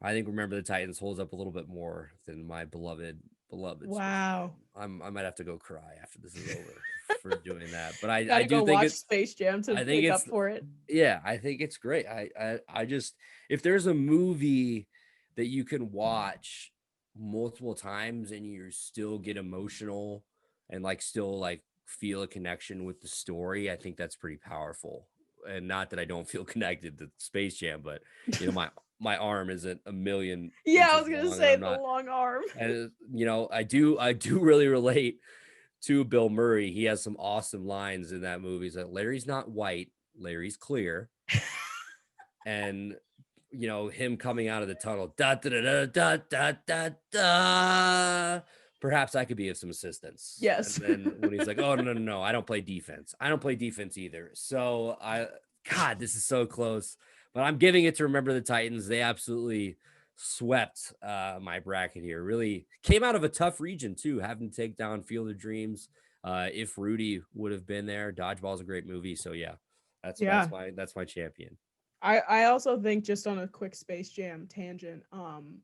Speaker 2: I think Remember the Titans holds up a little bit more than my beloved.
Speaker 1: Wow.
Speaker 2: I might have to go cry after this is over for doing that. But I do
Speaker 1: go
Speaker 2: think
Speaker 1: watch
Speaker 2: it's
Speaker 1: Space Jam to make up for it.
Speaker 2: Yeah, I think it's great. I just, if there's a movie that you can watch multiple times and you still get emotional and like still like feel a connection with the story, I think that's pretty powerful. And not that I don't feel connected to Space Jam, but you know, my arm isn't a million.
Speaker 1: Yeah, I was gonna say the long arm.
Speaker 2: And you know, I do really relate to Bill Murray. He has some awesome lines in that movie. He's like, Larry's not white, Larry's clear. And you know, him coming out of the tunnel, da da da da da da da. Perhaps I could be of some assistance.
Speaker 1: Yes.
Speaker 2: And then when he's like, oh no, I don't play defense. I don't play defense either. So God, this is so close. But I'm giving it to Remember the Titans. They absolutely swept my bracket here. Really came out of a tough region too, having to take down Field of Dreams. If Rudy would have been there, Dodgeball's a great movie. So yeah, that's my champion.
Speaker 1: I also think, just on a quick Space Jam tangent, I'm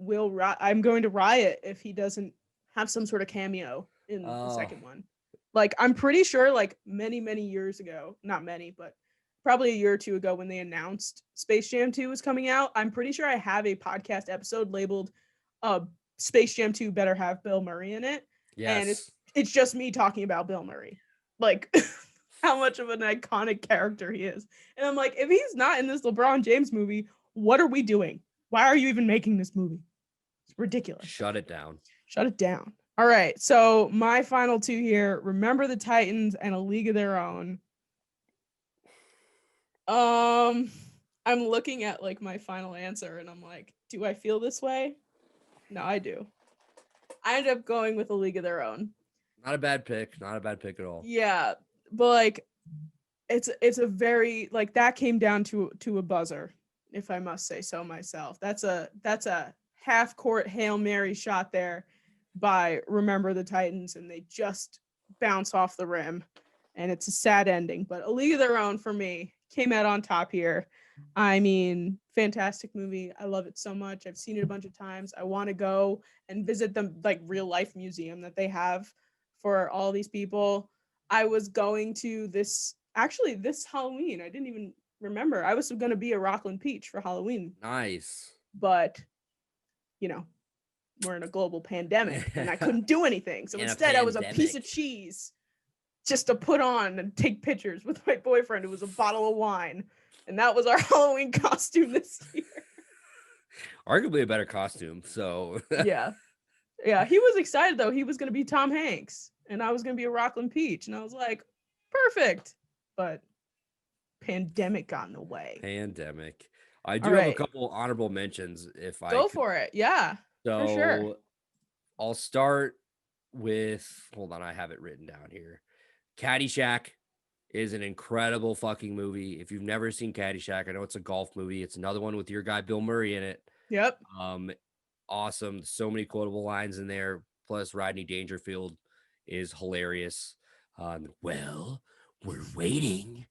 Speaker 1: going to riot if he doesn't have some sort of cameo in the second one. Like, I'm pretty sure, like, many years ago, not many, but probably a year or two ago, when they announced Space Jam 2 was coming out, I'm pretty sure I have a podcast episode labeled Space Jam 2 better have Bill Murray in it. Yes. And it's just me talking about Bill Murray. Like, how much of an iconic character he is. And I'm like, if he's not in this LeBron James movie, what are we doing? Why are you even making this movie? It's ridiculous.
Speaker 2: Shut it down.
Speaker 1: All right. So my final two here, Remember the Titans and A League of Their Own. I'm looking at like my final answer and I'm like, do I feel this way? No, I do. I ended up going with A League of Their Own.
Speaker 2: Not a bad pick at all.
Speaker 1: Yeah. But like, it's a very, like, that came down to a buzzer, if I must say so myself. That's a half court Hail Mary shot there by Remember the Titans, and they just bounce off the rim, and it's a sad ending. But A League of Their Own for me came out on top here. I mean, fantastic movie. I love it so much. I've seen it a bunch of times. I want to go and visit the like real life museum that they have for all these people. I was going to this Halloween. I didn't even remember. I was going to be a Rockland Peach for Halloween,
Speaker 2: Nice.
Speaker 1: but you know, we're in a global pandemic and I couldn't do anything. So instead, I was a piece of cheese just to put on and take pictures with my boyfriend. It was a bottle of wine. And that was our Halloween costume this year.
Speaker 2: Arguably a better costume. So
Speaker 1: Yeah. Yeah. He was excited though. He was going to be Tom Hanks and I was going to be a Rockland Peach. And I was like, perfect. But pandemic got in the way.
Speaker 2: Pandemic. I do
Speaker 1: All
Speaker 2: have a
Speaker 1: right.
Speaker 2: couple honorable mentions if I
Speaker 1: Go
Speaker 2: could.
Speaker 1: for it. Yeah.
Speaker 2: So
Speaker 1: for sure.
Speaker 2: I'll start with, hold on, I have it written down here. Caddyshack is an incredible fucking movie. If you've never seen Caddyshack, I know it's a golf movie. It's another one with your guy Bill Murray in it.
Speaker 1: Yep.
Speaker 2: Awesome. So many quotable lines in there. Plus, Rodney Dangerfield is hilarious. Well, we're waiting.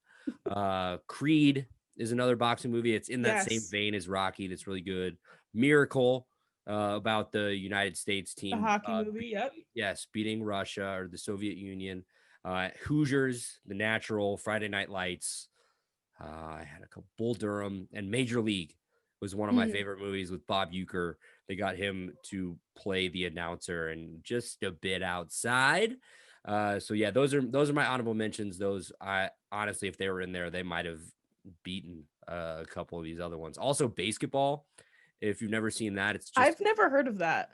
Speaker 2: Creed is another boxing movie. It's in that same vein as Rocky. That's really good. Miracle, about the United States team.
Speaker 1: The hockey movie. Yep.
Speaker 2: Yes, beating Russia or the Soviet Union. Hoosiers, The Natural, Friday Night Lights. I had a couple. Bull Durham and Major League was one of my favorite movies with Bob Uecker. They got him to play the announcer and just a bit outside. So yeah, those are my honorable mentions. Those, I honestly, if they were in there, they might have beaten a couple of these other ones. Also, Basketball. If you've never seen that, it's just,
Speaker 1: I've never heard of that.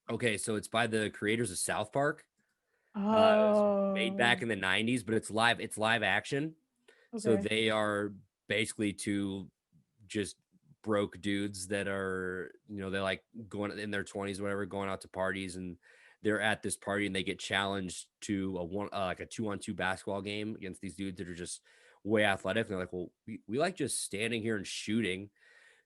Speaker 2: Okay, so it's by the creators of South Park. It
Speaker 1: Oh.
Speaker 2: was made back in the 90s, but it's live action.
Speaker 1: Okay.
Speaker 2: So they are basically two just broke dudes that are, they're like going in their 20s, whatever, going out to parties, and they're at this party and they get challenged to like a 2-on-2 basketball game against these dudes that are just way athletic. And they're like, well, we like just standing here and shooting.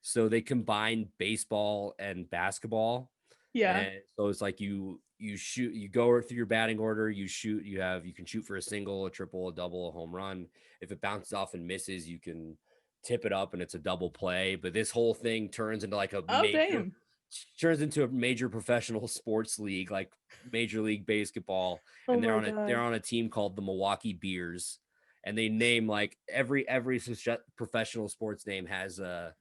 Speaker 2: So they combine baseball and basketball.
Speaker 1: Yeah.
Speaker 2: And so it's like you shoot, you go through your batting order, you shoot, you can shoot for a single, a triple, a double, a home run. If it bounces off and misses, you can tip it up and it's a double play. But this whole thing turns into like turns into a major professional sports league, like Major League Baseball. And they're on a team called the Milwaukee Beers. And they name like every professional sports name has a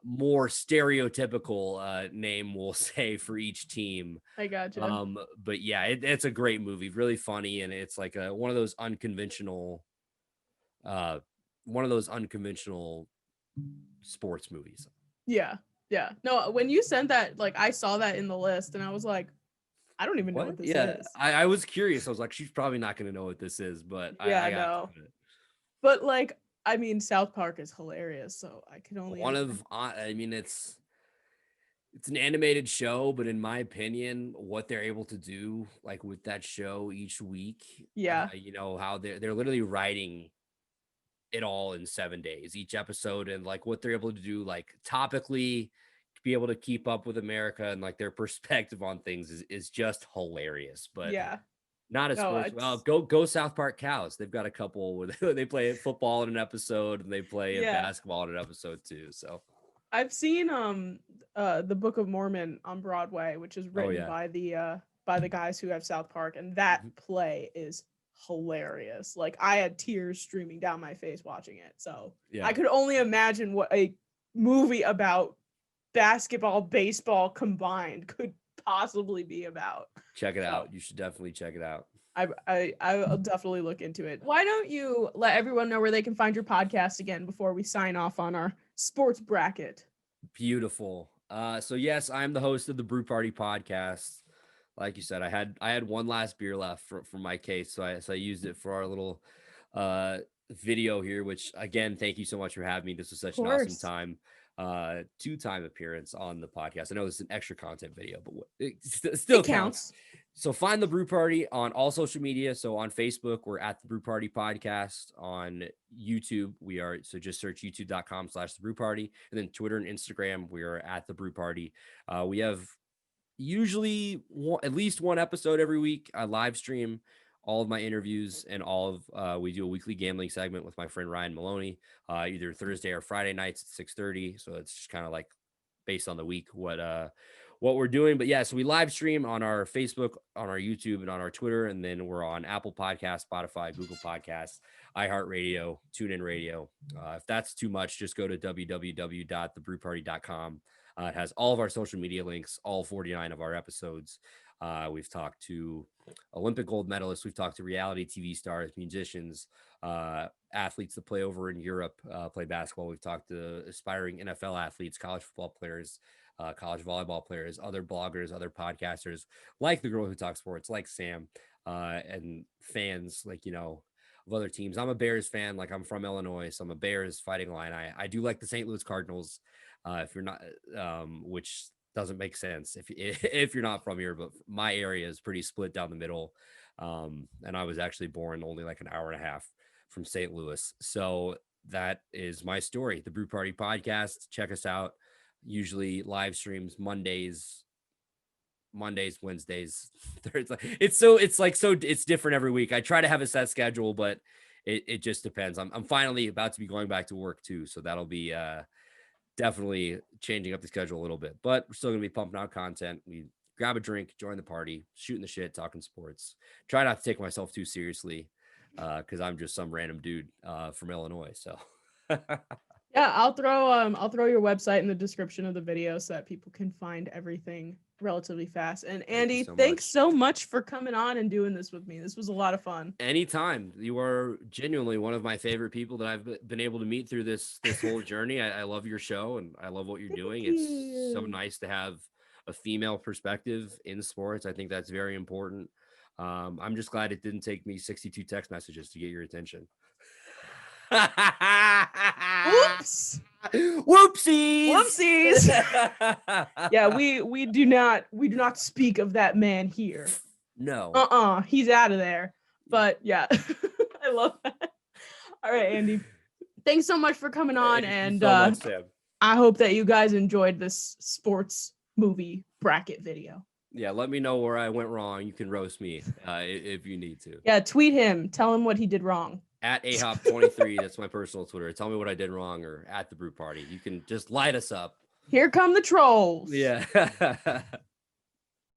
Speaker 2: more stereotypical name, we'll say, for each team.
Speaker 1: I gotcha.
Speaker 2: But yeah, it's a great movie, really funny, and it's like one of those unconventional sports movies.
Speaker 1: Yeah. No, when you sent that, like I saw that in the list and I was like, I don't even know what this is.
Speaker 2: I was curious. I was like, she's probably not going to know what this is, but
Speaker 1: I know. But like, I mean, South Park is hilarious, so I could only
Speaker 2: it's an animated show, but in my opinion, what they're able to do, like with that show each week, how they're literally writing it all in 7 days, each episode, and like what they're able to do, like topically, be able to keep up with America and like their perspective on things is just hilarious. But
Speaker 1: yeah.
Speaker 2: Not a sports. Well, go South Park Cows. They've got a couple where they play football in an episode and they play basketball in an episode too. So
Speaker 1: I've seen the Book of Mormon on Broadway, which is written by the guys who have South Park, and that play is hilarious. Like I had tears streaming down my face watching it. So I could only imagine what a movie about basketball, baseball combined could possibly be about.
Speaker 2: Check it out. You should definitely check it out.
Speaker 1: I'll definitely look into it. Why don't you let everyone know where they can find your podcast again before we sign off on our sports bracket?
Speaker 2: Beautiful. So yes, I'm the host of the Brew Party Podcast. Like you said, I had one last beer left from my case, so I used it for our little video here. Which again, thank you so much for having me. This was such an awesome time. 2-time appearance on the podcast. I know this is an extra content video, but it still counts. So find the Brew Party on all social media. So on Facebook, we're at the Brew Party Podcast. On YouTube, so just search youtube.com/the Brew Party. And then Twitter and Instagram, we are at the Brew Party. We have usually at least one episode every week. I live stream all of my interviews and all of we do a weekly gambling segment with my friend Ryan Maloney, either Thursday or Friday nights at 6:30. So it's just kind of like based on the week what we're doing. But yeah, so we live stream on our Facebook, on our YouTube, and on our Twitter, and then we're on Apple Podcasts, Spotify, Google Podcasts, iHeartRadio, TuneIn Radio. If that's too much, just go to www.thebrewparty.com. It has all of our social media links, all 49 of our episodes. We've talked to Olympic gold medalists. We've talked to reality TV stars, musicians, athletes that play over in Europe, play basketball. We've talked to aspiring NFL athletes, college football players, college volleyball players, other bloggers, other podcasters, like the Girl Who Talks Sports, like Sam, and fans like, of other teams. I'm a Bears fan. Like, I'm from Illinois, so I'm a Bears Fighting Illini. I do like the St. Louis Cardinals. If you're not, which doesn't make sense if you're not from here, but my area is pretty split down the middle. And I was actually born only like an hour and a half from St. Louis. So that is my story. The Brew Party Podcast. Check us out. Usually live streams Mondays, Wednesdays, it's different every week. I try to have a set schedule, but it just depends. I'm finally about to be going back to work too. So that'll be, definitely changing up the schedule a little bit, but we're still going to be pumping out content. We grab a drink, join the party, shooting the shit, talking sports. Try not to take myself too seriously because I'm just some random dude from Illinois. So
Speaker 1: Yeah, I'll throw your website in the description of the video so that people can find everything relatively fast. And Andy, thanks so much for coming on and doing this with me. This was a lot of fun.
Speaker 2: Anytime. You are genuinely one of my favorite people that I've been able to meet through this whole journey. I love your show and I love what you're doing. It's so nice to have a female perspective in sports. I think that's very important. I'm just glad it didn't take me 62 text messages to get your attention.
Speaker 1: Oops.
Speaker 2: Whoopsies.
Speaker 1: Yeah, we do not speak of that man here.
Speaker 2: No.
Speaker 1: He's out of there. But yeah, I love that. All right, Andy. Thanks so much for coming on.
Speaker 2: Thank you so much, Sam.
Speaker 1: I hope that you guys enjoyed this sports movie bracket video.
Speaker 2: Yeah, let me know where I went wrong. You can roast me if you need to.
Speaker 1: Yeah, tweet him. Tell him what he did wrong.
Speaker 2: At ahop23, that's my personal Twitter. Tell me what I did wrong, or at the Brew Party. You can just light us up.
Speaker 1: Here come the trolls.
Speaker 2: Yeah.